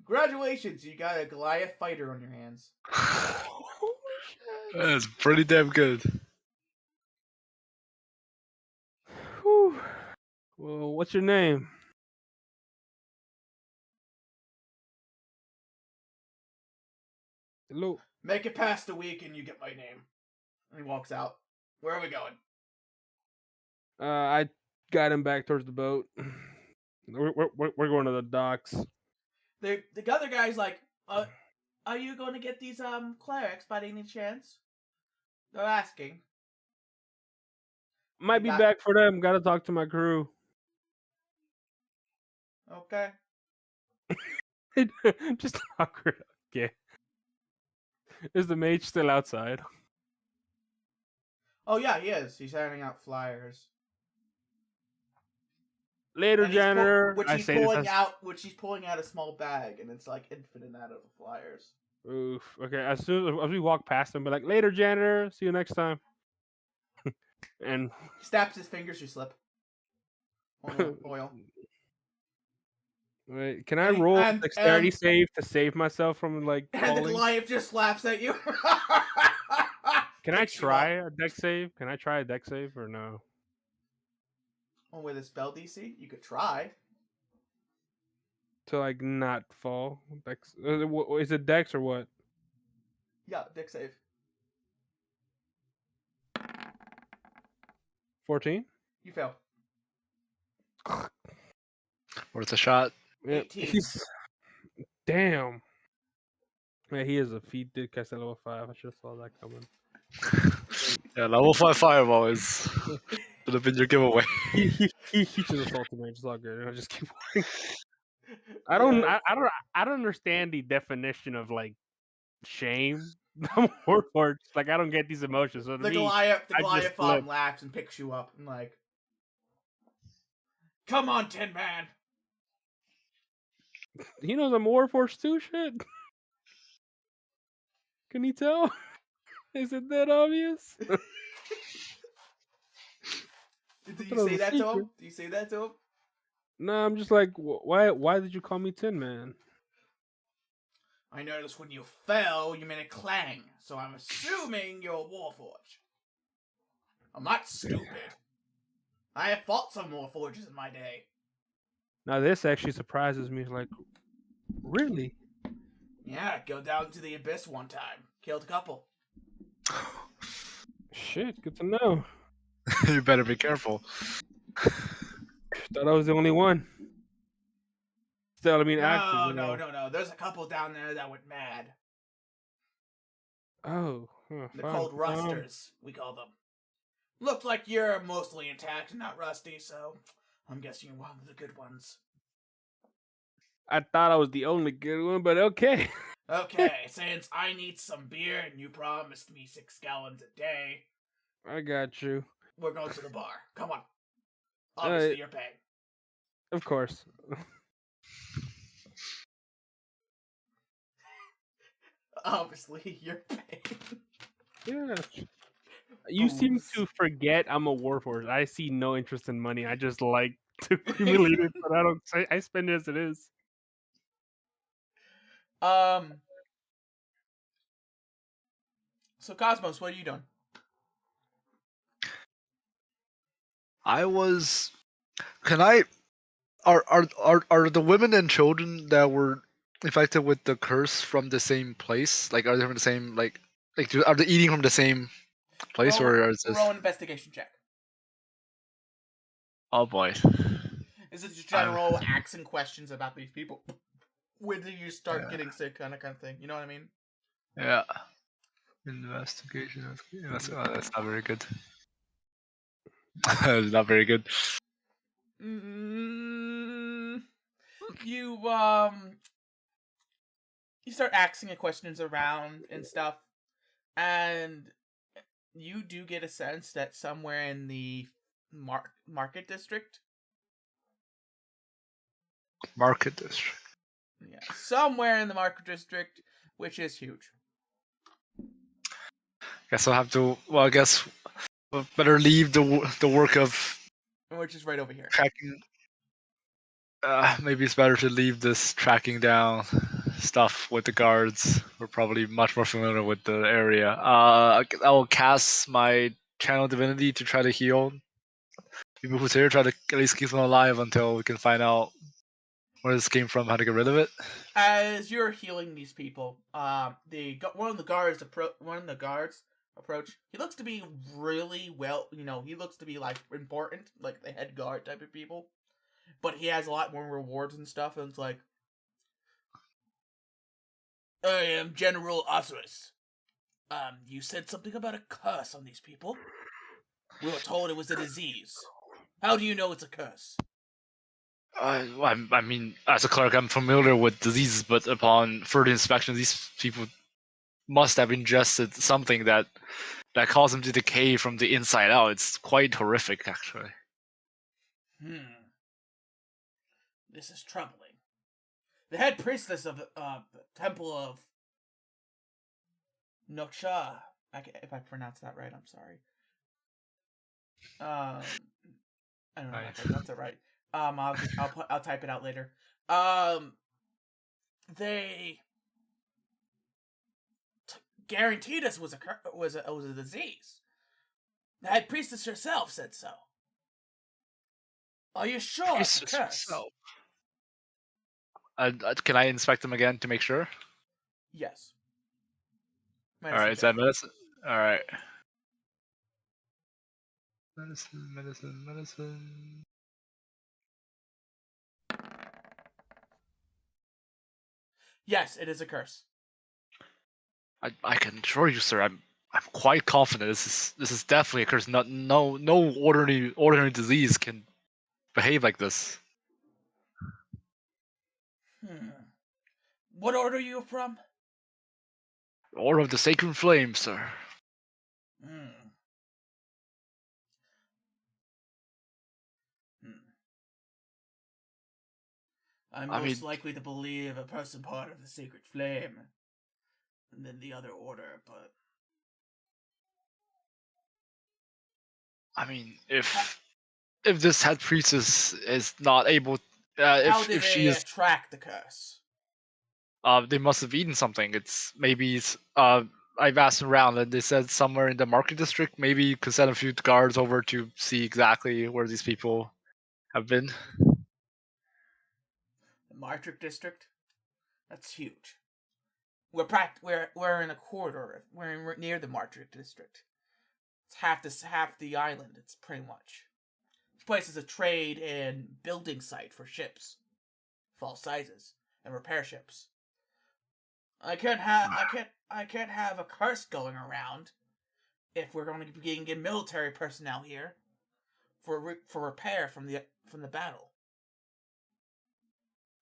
Congratulations, you got a Goliath fighter on your hands. Holy shit! That's pretty damn good. Whew. Well, what's your name? Hello. Make it past a week, and you get my name. And he walks out. Where are we going? I got him back towards the boat. We're going to the docks. The other guy's like, are you going to get these clerics by any chance? They're asking. Might be Got- back for them. Got to talk to my crew. Okay. Just awkward. Okay. Is the mage still outside? Oh yeah, he is. He's handing out flyers. Later, And he's janitor. which I he's say this pulling as- out, which he's pulling out a small bag, and it's like infinite out of the flyers. Oof. Okay. As soon as we walk past him, be like, "Later, janitor. See you next time." And He snaps his fingers, you slip. Oil. wait, can I And- roll a and- dexterity and- save to save myself from like And the falling? Goliath just laughs at you. Can I Picks you try up. a dex save? Can I try a dex save or no? Oh, with a spell DC, you could try. To like not fall. Dex. Is it dex or what? Yeah, dick save. 14. You fail. Worth a shot. Yeah, 18. he's damn. Yeah, he is a feat. Did cast at level 5. I should have saw that coming. Yeah, level 5 fireball is would have been your giveaway. He should have assaulted me. It's all good. And I just keep walking. I don't. Yeah. I don't understand the definition of like shame. I'm Warforged. Like I don't get these emotions. So to The me, Goliath, I just flip. laughs and picks you up and like, come on, Tin Man. He knows I'm Warforged too. Shit. Can he tell? Is it that obvious? Do thought you it was say a that to him? secret. Do you say that to him? No, I'm just like, why did you call me Tin Man? I noticed when you fell, you made a clang, so I'm assuming you're a Warforged. I'm not stupid. I have fought some Warforges in my day. Now this actually surprises me. Like, really? Yeah, go down to the Abyss one time. Killed a couple. Shit, good to know. You better be careful. Thought I was the only one. Still, I mean, active. No. There's a couple down there that went mad. Oh, They're fine. called Rusters, we call them. Looked like you're mostly intact and not rusty, so I'm guessing you're one of the good ones. I thought I was the only good one, but okay. Okay, since I need some beer and you promised me 6 gallons a day, I got you. we're going to the bar. Come on. Obviously, Alright. you're paying. Of course. Obviously, you're paying. Yeah. You seem Booze. to forget I'm a Warforged. I see no interest in money. I just like to accumulate it, but I don't. I spend it as it is. So Cosmos, what are you doing? I was. Can I? Are the women and children that were infected with the curse from the same place? Like, are they from the same are they eating from the same place, or is this? Roll an investigation check. Oh boy. Is it just general asking questions about these people? When did you start getting sick, kind of thing? You know what I mean? Yeah. Investigation. That's not very good. Not very good. Mm, you you start asking questions around and stuff, and you do get a sense that somewhere in the market district, Market district. yeah, somewhere in the market district, which is huge. Guess I'll have to. Well, I guess we'll better leave the work of Which is right over here. tracking. Maybe it's better to leave this tracking down stuff with the guards. We're probably much more familiar with the area. I will cast my channel divinity to try to heal people who's here. Try to at least keep them alive until we can find out where this came from, how to get rid of it. As you're healing these people, one of the guards approach. He looks to be really well. He looks to be like important, like the head guard type of people. But he has a lot more rewards and stuff, and it's like, I am General Osiris. You said something about a curse on these people. We were told it was a disease. How do you know it's a curse? I mean, as a cleric, I'm familiar with diseases, but upon further inspection, these people must have ingested something that caused them to decay from the inside out. It's quite horrific, actually. This is troubling. The head priestess of the Temple of Noksha, if I pronounced that right, I'm sorry. I don't know if I pronounced it right. I'll type it out later. They guaranteed us was a disease. The head priestess herself said so. Are you sure it's a curse? Can I inspect them again to make sure? Yes. Alright, is that medicine? Alright. Medicine. Yes, it is a curse. I can assure you, sir. I'm quite confident. This is definitely a curse. No ordinary disease can behave like this. What order are you from? Order of the Sacred Flame, sir. I'm most likely to believe a person part of the Sacred Flame than the other order, but I mean, if this head priestess is not able, how did if she they is, attract the curse? they must have eaten something. I've asked around, and they said somewhere in the market district. Maybe you could send a few guards over to see exactly where these people have been. The Martrick district? That's huge. We're in a corridor. We're near the Martrick district. It's half the island. It's pretty much. This place is a trade and building site for ships, of all sizes, and repair ships. I can't have a curse going around if we're going to be getting military personnel here for repair from the battle.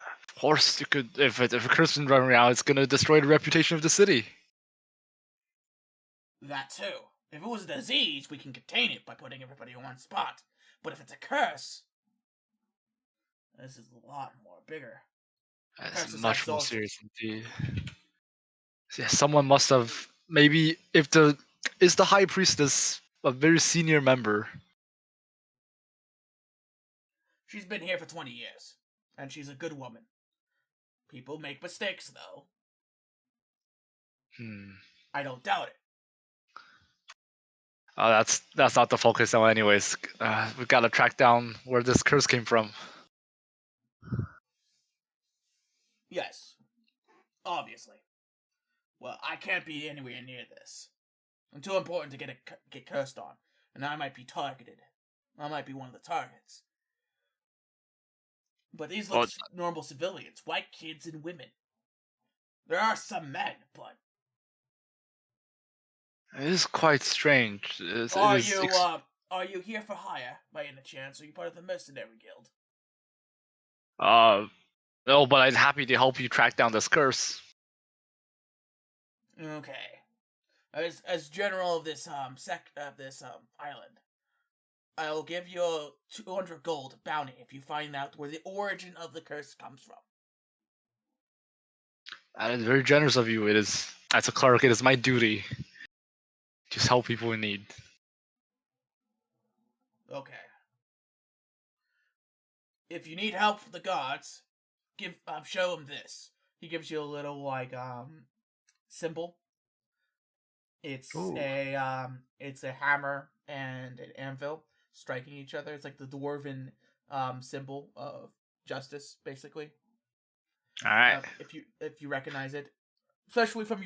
Of course, you could. If a curse is running around, it's gonna destroy the reputation of the city. That too. If it was a disease, we can contain it by putting everybody in one spot. But if it's a curse, this is a lot more bigger. That's much more serious indeed. Yeah, someone must have. Maybe if the high priestess a very senior member. She's been here for 20 years, and she's a good woman. People make mistakes, though. I don't doubt it. That's not the focus now, anyways. We've got to track down where this curse came from. Yes, obviously. Well, I can't be anywhere near this. I'm too important to get cursed on, and I might be targeted. I might be one of the targets. But these look normal civilians, white kids and women. There are some men, but it is quite strange. Are you here for hire, by any chance? Are you part of the Mercenary Guild? No, but I'm happy to help you track down this curse. Okay. As general of this island, I will give you a 200 gold bounty if you find out where the origin of the curse comes from. That is very generous of you. It is, as a cleric, it is my duty to just help people in need. Okay. If you need help from the gods, show them this. He gives you a little symbol. It's Ooh. it's a hammer and an anvil striking each other. It's like the dwarven symbol of justice, basically. All right. If you recognize it, especially from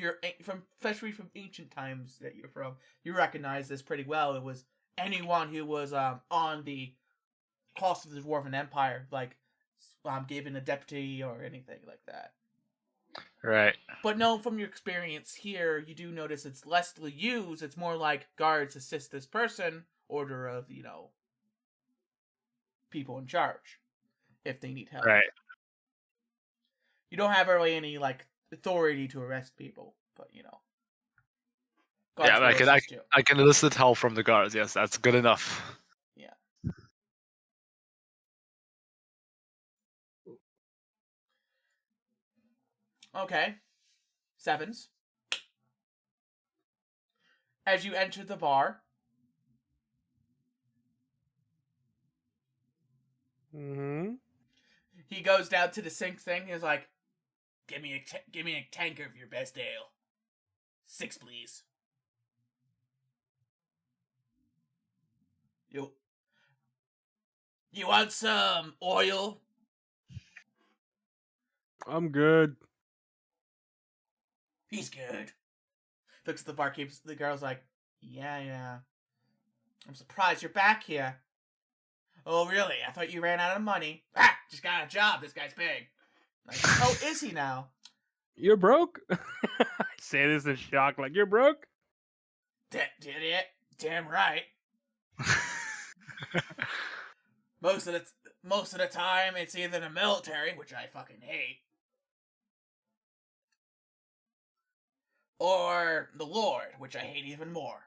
ancient times that you're from, you recognize this pretty well. It was anyone who was on the cost of the Dwarven Empire, given a deputy or anything like that. Right. But no, from your experience here, you do notice it's less used. It's more like guards assist this person, order of, people in charge, if they need help. Right. You don't have really any, authority to arrest people, but, guards Yeah, will but assist you. I can elicit help from the guards. Yes, that's good enough. Yeah. Okay. Sevens. As you enter the bar, he goes down to the sink thing. He's like, "Give me a tanker of your best ale. 6, please." You want some oil? I'm good. He's good. Looks at the barkeep. The girl's like, yeah. I'm surprised you're back here. Oh, really? I thought you ran out of money. Ah, just got a job. This guy's big. Like, oh, is he now? You're broke? I say this in shock, like, you're broke? Did it? Damn right. Most of the time, it's either the military, which I fucking hate, or the Lord, which I hate even more.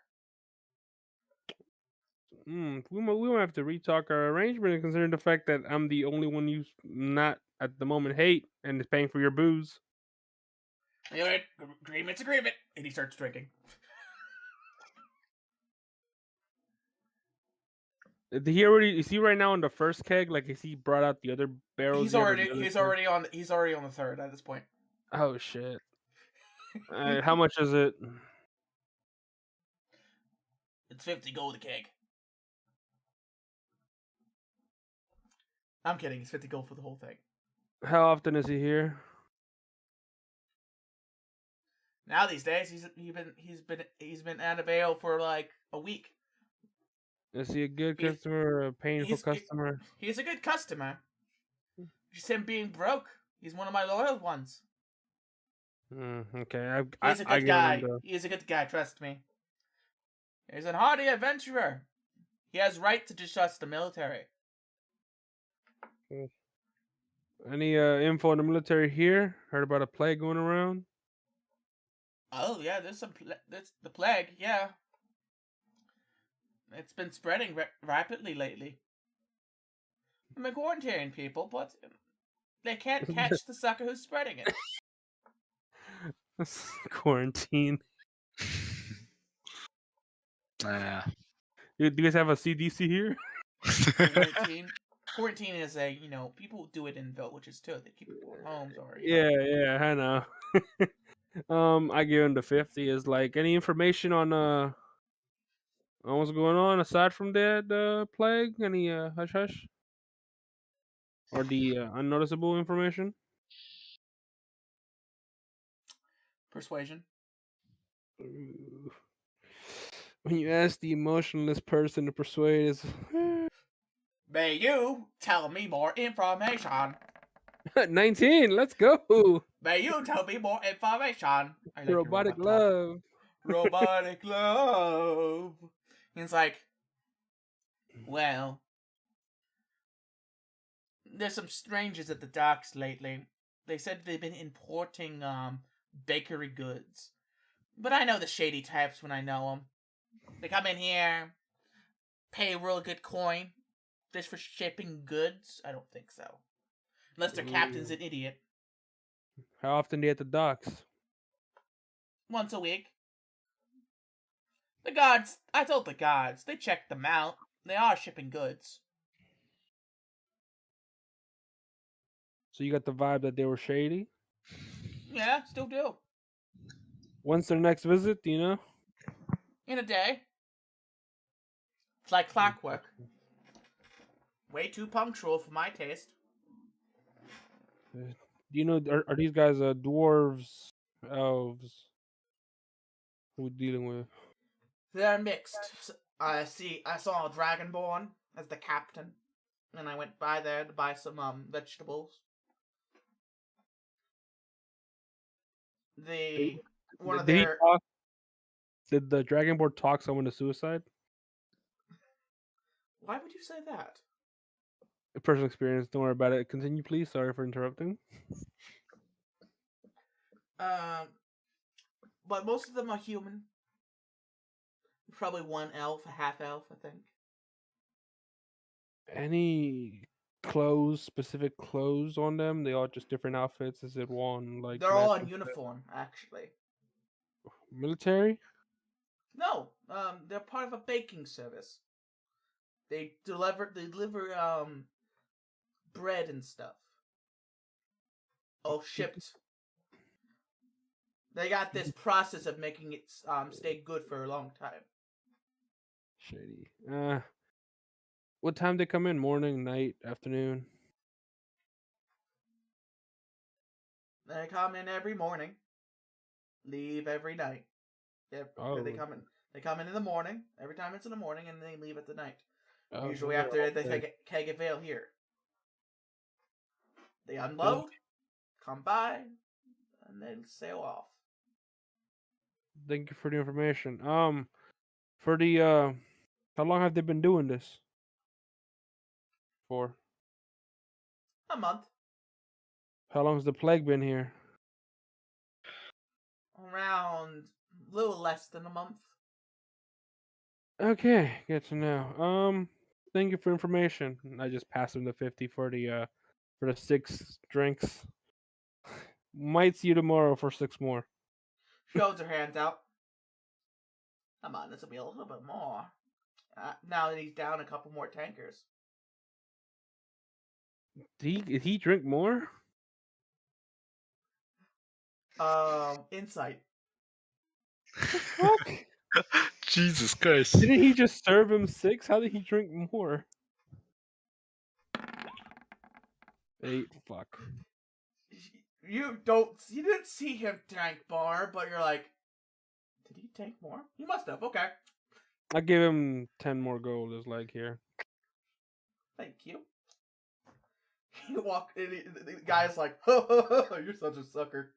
We might have to retalk our arrangement, considering the fact that I'm the only one you not at the moment hate and is paying for your booze. Anyway, agreement's agreement, and he starts drinking. Is he right now on the first keg? Like, is he brought out the other barrels? He's already on the third at this point. Oh shit! How much is it? It's 50 gold a keg. I'm kidding. It's 50 gold for the whole thing. How often is he here? Now these days, he's been out of ale for like a week. Is he a good customer or a painful customer? He's a good customer. Just him being broke. He's one of my loyal ones. Okay, He's a good guy. He's a good guy. Trust me. He's a hardy adventurer. He has right to distrust the military. Any info on the military here? Heard about a plague going around? Oh yeah, there's the plague. Yeah, it's been spreading rapidly lately. I've been quarantining people, but they can't catch the sucker who's spreading it. Quarantine. Yeah. Do you guys have a CDC here? Quarantine is people do it in villages too. They keep people in homes or. Yeah, I know. I give him the 50. Is like any information on what's going on aside from that plague? Any hush hush? Or the unnoticeable information? Persuasion. Ooh. When you ask the emotionless person to persuade is May you tell me more information. 19, let's go. May you tell me more information. Robotic love. Robotic love. He's like, Well, there's some strangers at the docks lately. They said they've been importing bakery goods. But I know the shady types when I know them. They come in here, pay a real good coin, just for shipping goods. I don't think so. Unless their captain's an idiot. How often do you at the docks? Once a week. The guards, I told the guards, they checked them out. They are shipping goods. So you got the vibe that they were shady? Yeah, still do. When's their next visit, do you know? In a day. It's like clockwork. Way too punctual for my taste. Do you know, are these guys dwarves, elves? Who we're dealing with? They're mixed. I saw a dragonborn as the captain, and I went by there to buy some vegetables. Did the dragonborn talk someone to suicide? Why would you say that? Personal experience. Don't worry about it. Continue, please. Sorry for interrupting. But most of them are human. Probably one elf, a half elf, I think. Any specific clothes on them? They all just different outfits? Is it one like? They're all in uniform, actually. Military? No, they're part of a baking service. They deliver bread and stuff. All shipped. They got this process of making it stay good for a long time. Shady. What time they come in? Morning, night, afternoon? They come in every morning, leave every night. They come in the morning. Every time it's in the morning, and they leave at the night. Usually after they take a keg of ale here. They unload, come by, and then sail off. Thank you for the information. For the how long have they been doing this? For a month. How long has the plague been here? Around a little less than a month. Okay, good to know. Thank you for information. I just passed him the 50 for the 6 drinks. Might see you tomorrow for 6 more. She holds her hands out. Come on, this will be a little bit more. Now that he's down a couple more tankers. Did he drink more? Insight. Fuck? Jesus Christ. Didn't he just serve him 6? How did he drink more? 8. Fuck. You didn't see him tank more, but you're like, did he tank more? He must have. Okay. I give him 10 more gold. Is like here. Thank you. You walk, and the guy's like, you're such a sucker.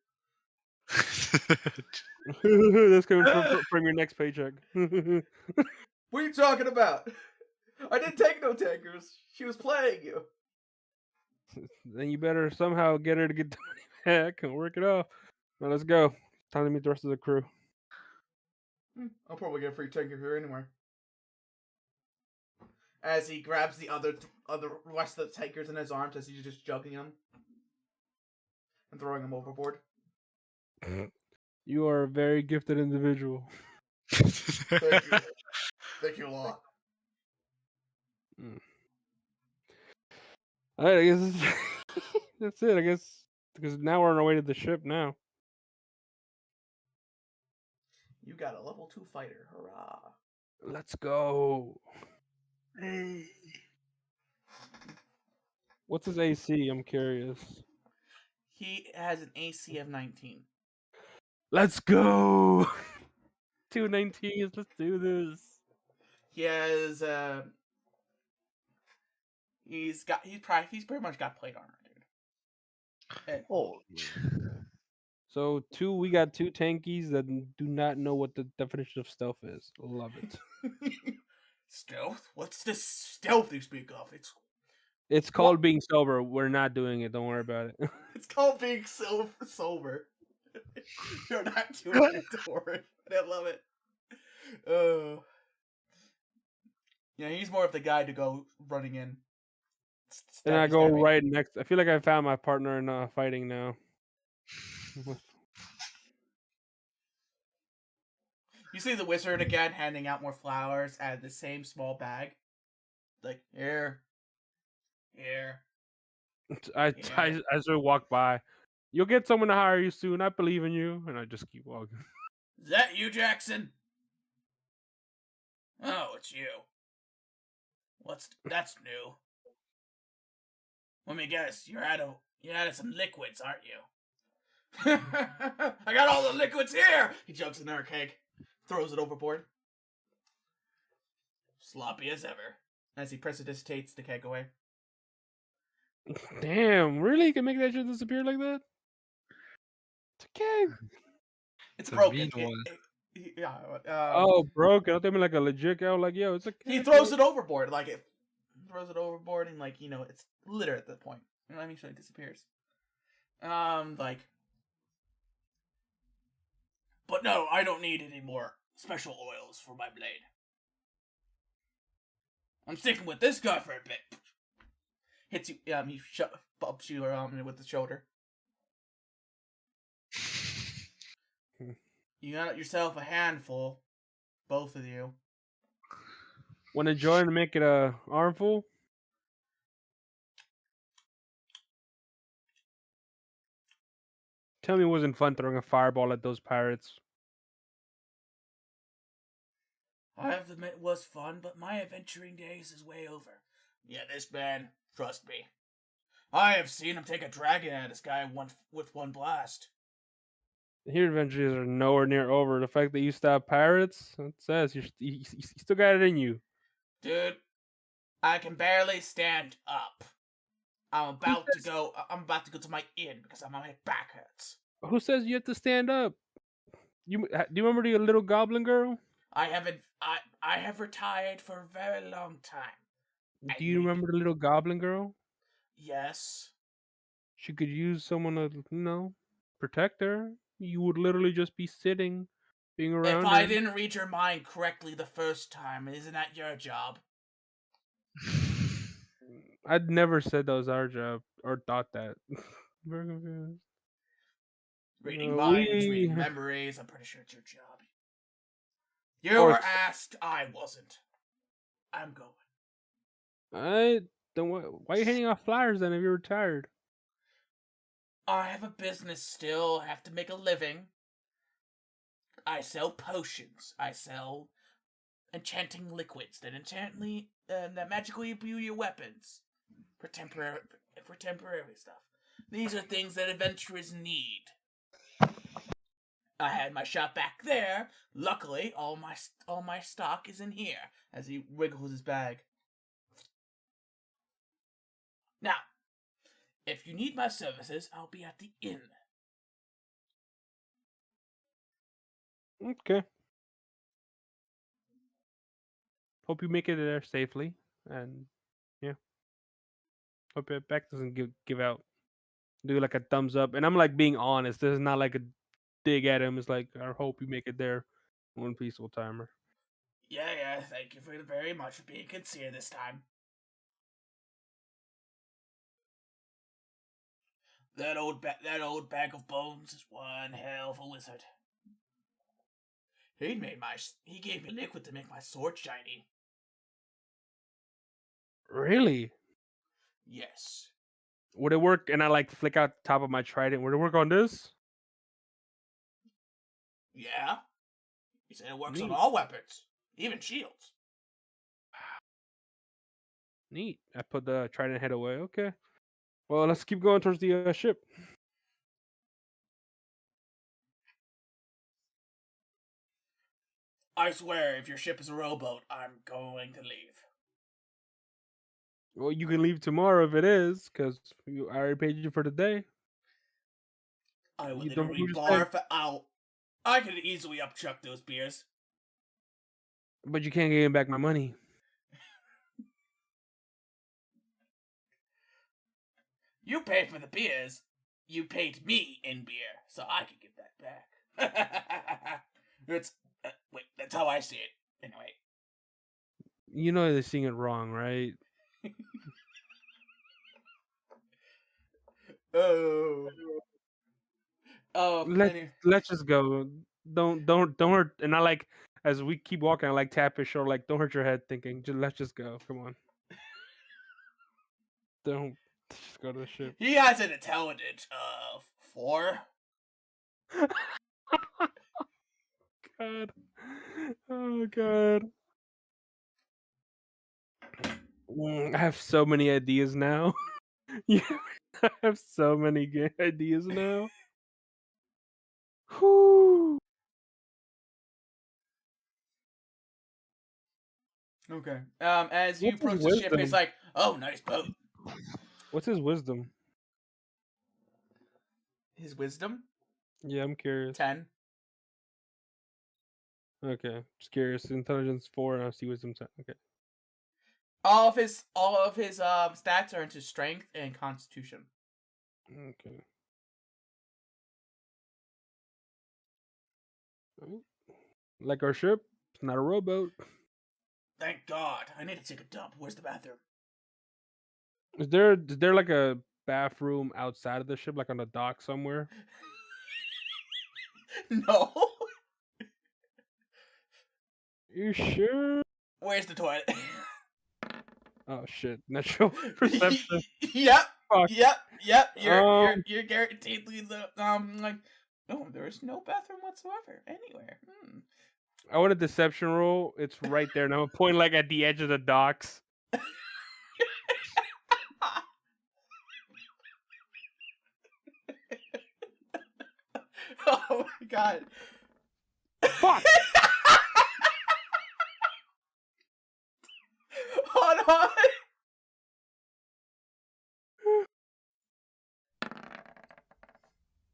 That's coming from your next paycheck. What are you talking about? I didn't take no tankers. She was playing you. Then you better somehow get her to get the money back and work it off. Now let's go. Time to meet the rest of the crew. I'll probably get a free tanker here anyway. As he grabs the other rest of the tankers in his arms as he's just juggling them and throwing them overboard. You are a very gifted individual. Thank you. Thank you a lot. Alright, I guess that's it. I guess because now we're on our way to the ship now. You got a level 2 fighter. Hurrah. Let's go. Hey. What's his AC? I'm curious. He has an AC of 19. Let's go. 2 19s. Let's do this. He has he's pretty much got plate armor, dude. And, So we got 2 tankies that do not know what the definition of stealth is. Love it. Stealth? What's this stealth you speak of? It's called being sober. We're not doing it. Don't worry about it. It's called being sober. You're not doing it, don't worry. I love it. Yeah, he's more of the guy to go running in. And I Stabby, go stabby. right next. I feel like I found my partner in fighting now. You see the wizard again handing out more flowers out of the same small bag. Like, here. I as I walk by, you'll get someone to hire you soon. I believe in you, and I just keep walking. Is that you, Jackson? Oh, it's you. That's new. Let me guess, you're out of some liquids, aren't you? I got all the liquids here! He jumps in our keg, throws it overboard. Sloppy as ever, as he precipitates the keg away. Damn, really? You can make that shit disappear like that? It's okay. It's The broken. mean one. Yeah. Oh, broken. I thought like a legit guy. Like, yo, it's okay. He throws it overboard, and like, it's litter at that point. You know what I mean? So it disappears. But no, I don't need any more special oils for my blade. I'm sticking with this guy for a bit. Hits you, he bumps you around with the shoulder. You got yourself a handful, both of you. Want to join and make it a armful? Tell me it wasn't fun throwing a fireball at those pirates. I have to admit it was fun, but my adventuring days is way over. Yeah, this man, trust me. I have seen him take a dragon at this guy with one blast. Your adventures are nowhere near over. The fact that you stopped pirates, it says you still got it in you. Dude, I can barely stand up. I'm about to go to my inn because my back hurts. Who says you have to stand up? Do you remember the little goblin girl? I have retired for a very long time. Do you remember the little goblin girl? Yes. She could use someone to, protect her. You would literally just be sitting, being around If her. I didn't read your mind correctly the first time, isn't that your job? I'd never said that was our job or thought that. Very confused. Reading minds, reading memories, I'm pretty sure it's your job. You were asked, I wasn't. I'm going. Why are you handing out flyers then if you're retired? I have a business still. I have to make a living. I sell potions. I sell enchanting liquids that magically imbue your weapons for temporary stuff. These are things that adventurers need. I had my shop back there. Luckily, all my stock is in here. As he wiggles his bag. Now, if you need my services, I'll be at the inn. Okay. Hope you make it there safely, and yeah. Hope your back doesn't give out. Do like a thumbs up, and I'm like being honest. This is not like a dig at him. It's like I hope you make it there, one peaceful timer. Yeah. Thank you very much for being sincere this time. That old bag of bones is one hell of a wizard. He gave me liquid to make my sword shiny. Really? Yes. Would it work? And I like flick out the top of my trident. Would it work on this? Yeah. He said it works Neat. on all weapons, even shields. Neat. I put the trident head away. Okay. Well, let's keep going towards the ship. I swear, if your ship is a rowboat, I'm going to leave. Well, you can leave tomorrow if it is, because I already paid you for the day. I will literally barf out. I could easily upchuck those beers. But you can't get back my money. You pay for the beers. You paid me in beer, so I can get that back. It's wait, that's how I see it. Anyway. You know they're seeing it wrong, right? Oh. Oh. Let's just go. Don't hurt. And I like as we keep walking, I like tap his shoulder, like don't hurt your head, thinking. Let's just go. Come on. Don't just go to the ship. He has an intelligence of 4. God. Oh God. I have so many ideas now. Yeah, I have so many ideas now. Whew. Okay. As you What's his approach the ship, he's wisdom? like, "Oh, nice boat." What's his wisdom? His wisdom? Yeah, I'm curious. 10. Okay, just curious. Intelligence 4, and I see wisdom 10. Okay. All of his stats are into strength and constitution. Okay. Alright. Like our ship, it's not a rowboat. Thank God. I need to take a dump. Where's the bathroom? Is there like a bathroom outside of the ship, like on the dock somewhere? No. You sure? Where's the toilet? Oh shit! Natural perception. Yep. Fuck. Yep. You're guaranteed the like. No, there is no bathroom whatsoever anywhere. I want a deception roll. It's right there, and I'm pointing like at the edge of the docks. Oh my God. Fuck. Hold on.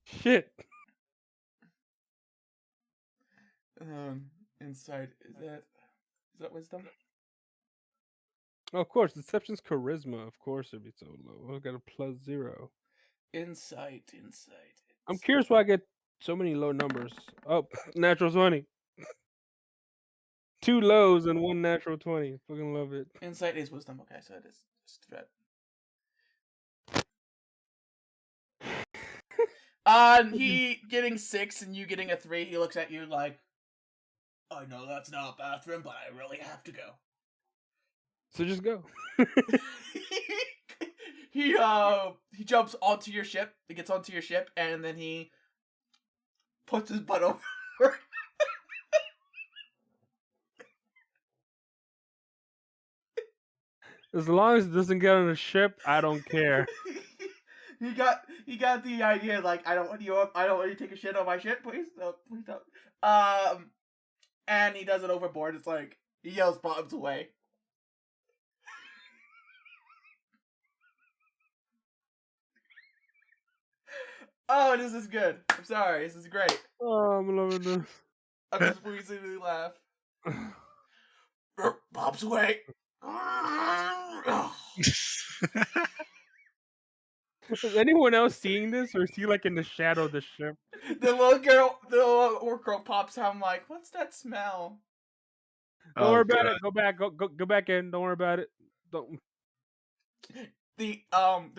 Shit. Insight, is that wisdom? Oh, of course, deception's charisma. Of course, it'd be so low. I got a +0. Insight. I'm curious why I get so many low numbers. Oh, natural 20. 2 lows and 1 natural 20. Fucking love it. Insight is wisdom. Okay, so it is threat. He getting 6 and you getting a 3. He looks at you like, I know that's not a bathroom, but I really have to go. So just go. He jumps onto your ship. He gets onto your ship, and then he puts his butt over. As long as it doesn't get on a ship, I don't care. He got the idea, like, I don't want you to take a shit on my shit, please. No, please don't. And he does it overboard. It's like he yells bombs away. Oh, this is good. I'm sorry. This is great. Oh, I'm loving this. I'm just wheezingly laugh. Bombs away. Is anyone else seeing this, or is he like in the shadow of the ship? The little orc girl pops out. I'm like, what's that smell? Don't worry about it. Go back. Go back in. Don't worry about it. Don't. The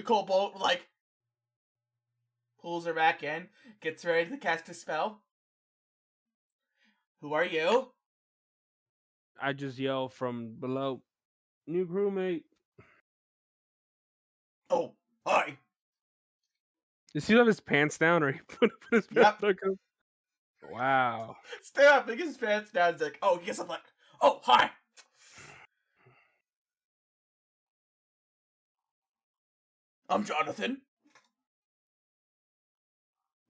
kobold like pulls her back in, gets ready to cast a spell. Who are you? I just yell from below. New crewmate. Oh, hi. Does he have his pants down, or he put his pants down? Wow. Stay up, make his pants down. He's like, oh, yes, I'm like, oh, hi. I'm Jonathan.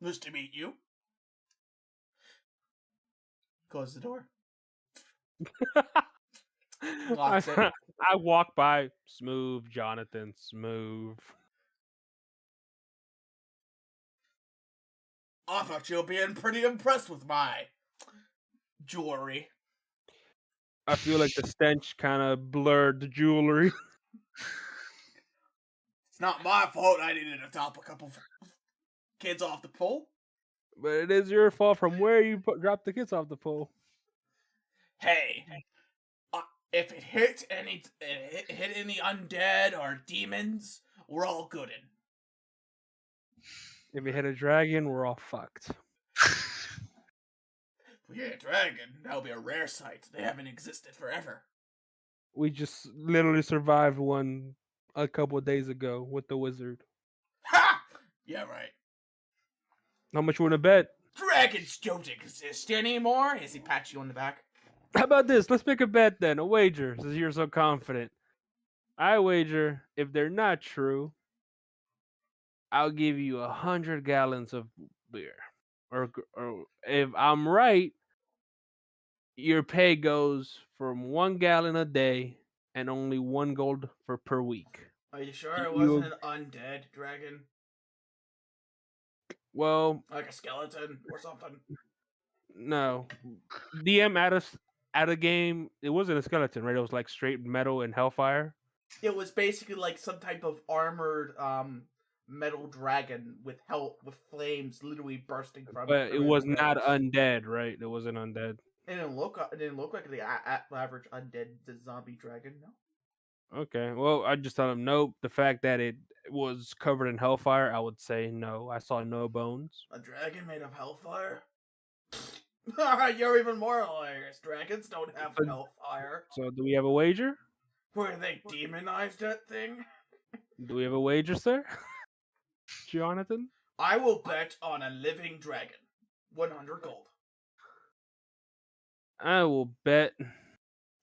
Nice to meet you. Close the door. Locks it. I walk by. Smooth, Jonathan. Smooth. I thought you'll be pretty impressed with my jewelry. I feel like the stench kind of blurred the jewelry. It's not my fault I needed to top a couple kids off the pole. But it is your fault from where you dropped the kids off the pole. Hey, if it hit any undead or demons, we're all good in. If we hit a dragon, we're all fucked. If we hit a dragon, that'll be a rare sight. They haven't existed forever. We just literally survived one a couple of days ago with the wizard. Ha! Yeah, right. How much you want to bet? Dragons don't exist anymore. As he pats you on the back. How about this? Let's make a bet then. A wager, since you're so confident. I wager if they're not true, I'll give you 100 gallons of beer. Or if I'm right, your pay goes from 1 gallon a day and only 1 gold per week. Are you sure it wasn't an undead dragon? Well, like a skeleton or something? No. DM at a game, it wasn't a skeleton, right? It was like straight metal and hellfire. It was basically like some type of armored metal dragon with flames literally bursting from it. But it was not undead, right? It wasn't undead. It didn't look like the average undead zombie dragon, no. Okay, well, I just tell him nope. The fact that it was covered in hellfire, I would say no. I saw no bones. A dragon made of hellfire? You're even more hilarious. Dragons don't have hellfire. So, do we have a wager? Where they demonized that thing? Do we have a wager, sir? Jonathan? I will bet on a living dragon. 100 gold. I will bet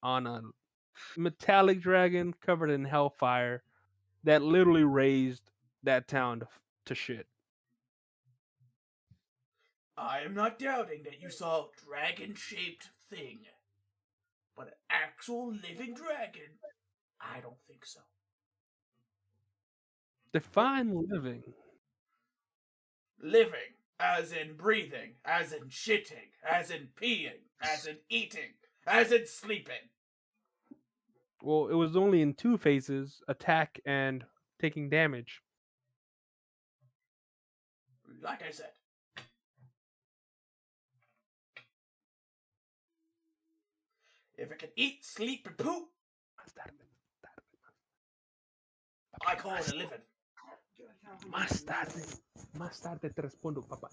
on a metallic dragon covered in hellfire that literally raised that town to shit. I am not doubting that you saw a dragon-shaped thing. But an actual living dragon? I don't think so. Define living. Living, as in breathing, as in shitting, as in peeing, as in eating, as in sleeping. Well, it was only in 2 phases, attack and taking damage. Like I said. If it can eat, sleep, and poop, I call it a living. Más tarde te respondo, papá.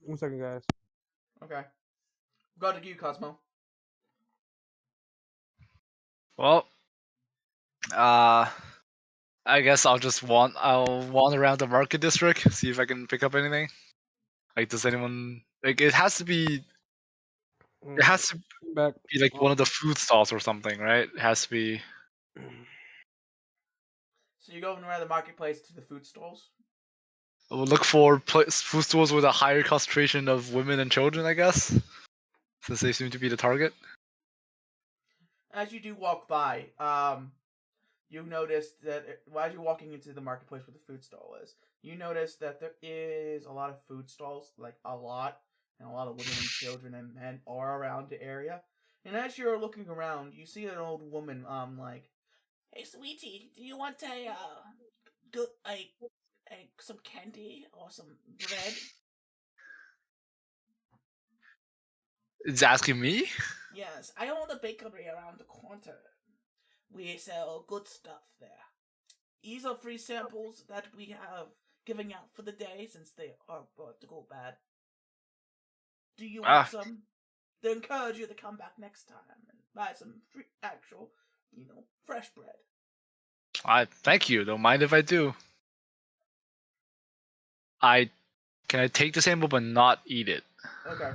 One second, guys. Okay. Go to you, Cosmo. Well, I guess I'll wander around the market district, see if I can pick up anything. Like, does anyone like? It has to be like one of the food stalls or something, right? It has to be. So you go around the marketplace to the food stalls? We'll look for food stalls with a higher concentration of women and children, I guess, since they seem to be the target. As you do walk by, you notice that as you're walking into the marketplace where the food stall is, you notice that there is a lot of food stalls, like a lot, and a lot of women and children and men are around the area. And as you're looking around, you see an old woman, like, "Hey, sweetie, do you want some candy or some bread?" It's asking me? Yes, I own a bakery around the corner. We sell good stuff there. These are free samples that we have giving out for the day since they are about to go bad. Do you want some? They encourage you to come back next time and buy some free, actual, fresh bread. Thank you. Don't mind if I do. Can I take the sample but not eat it? Okay.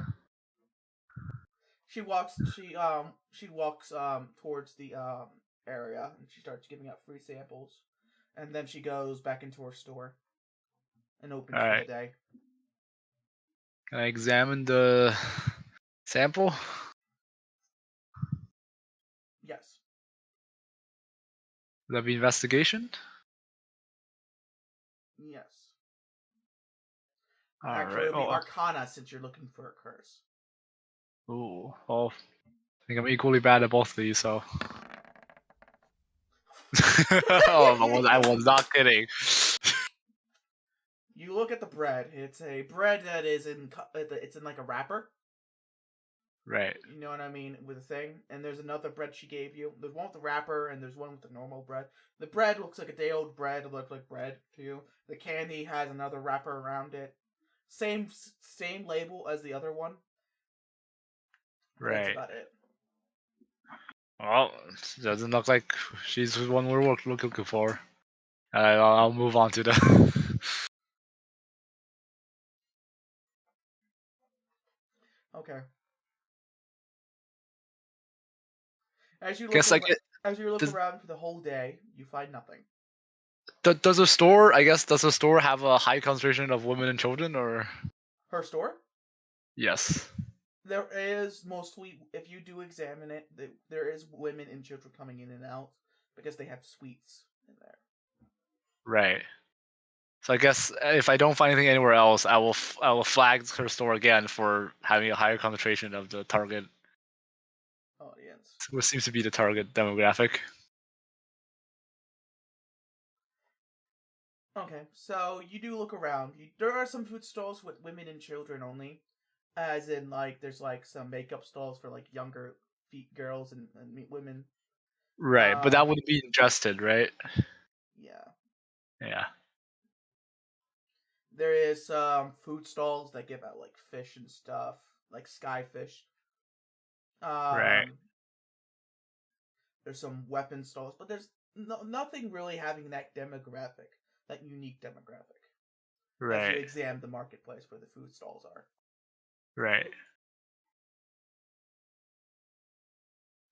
She walks towards the area and she starts giving out free samples, and then she goes back into her store and opens for the day. Can I examine the sample? Yes. Would that be investigation? Yes. All Actually, right. it would be Arcana since you're looking for a curse. Ooh. Oh. think I'm equally bad at both of these, so. Oh, I was not kidding. You look at the bread. It's a bread that is it's in like a wrapper. Right. You know what I mean, with a thing. And there's another bread she gave you. There's one with the wrapper, and there's one with the normal bread. The bread looks like a day-old bread. It looks like bread to you. The candy has another wrapper around it. Same label as the other one. That's Right. about it. Well, it doesn't look like she's the one we're looking for. I'll move on to the. Okay. As you look, Guess as you look does- around for the whole day, you find nothing. does the store? I guess does the store have a high concentration of women and children, or? Her store? Yes. There is mostly, if you do examine it, there is women and children coming in and out because they have sweets in there. Right. So I guess if I don't find anything anywhere else, I will flag her store again for having a higher concentration of the target, Audience. which seems to be the target demographic. Okay, so you do look around. There are some food stalls with women and children only, as in like there's like some makeup stalls for like younger girls and women. Right, but that Um, wouldn't be ingested, right? Yeah. Yeah. There is food stalls that give out like fish and stuff, like skyfish. Right. There's some weapon stalls, but there's nothing really having that demographic, that unique demographic. As you Right. examine the marketplace where the food stalls are. Right.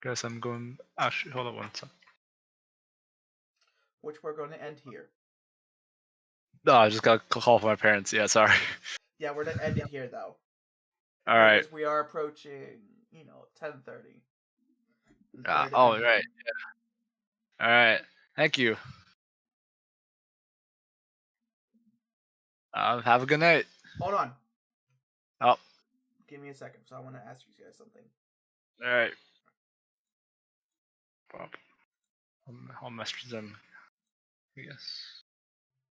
Guess I'm going. Actually, hold on one second. Which we're going to end here. No, I just got a call from my parents. Yeah, sorry. Yeah, we're going to end it here though. All right. Because we are approaching, 10:30. Oh, right. Yeah. All right. Thank you. Have a good night. Hold on. Oh. Give me a second. So I want to ask you guys something. All right. I'll message them. I guess.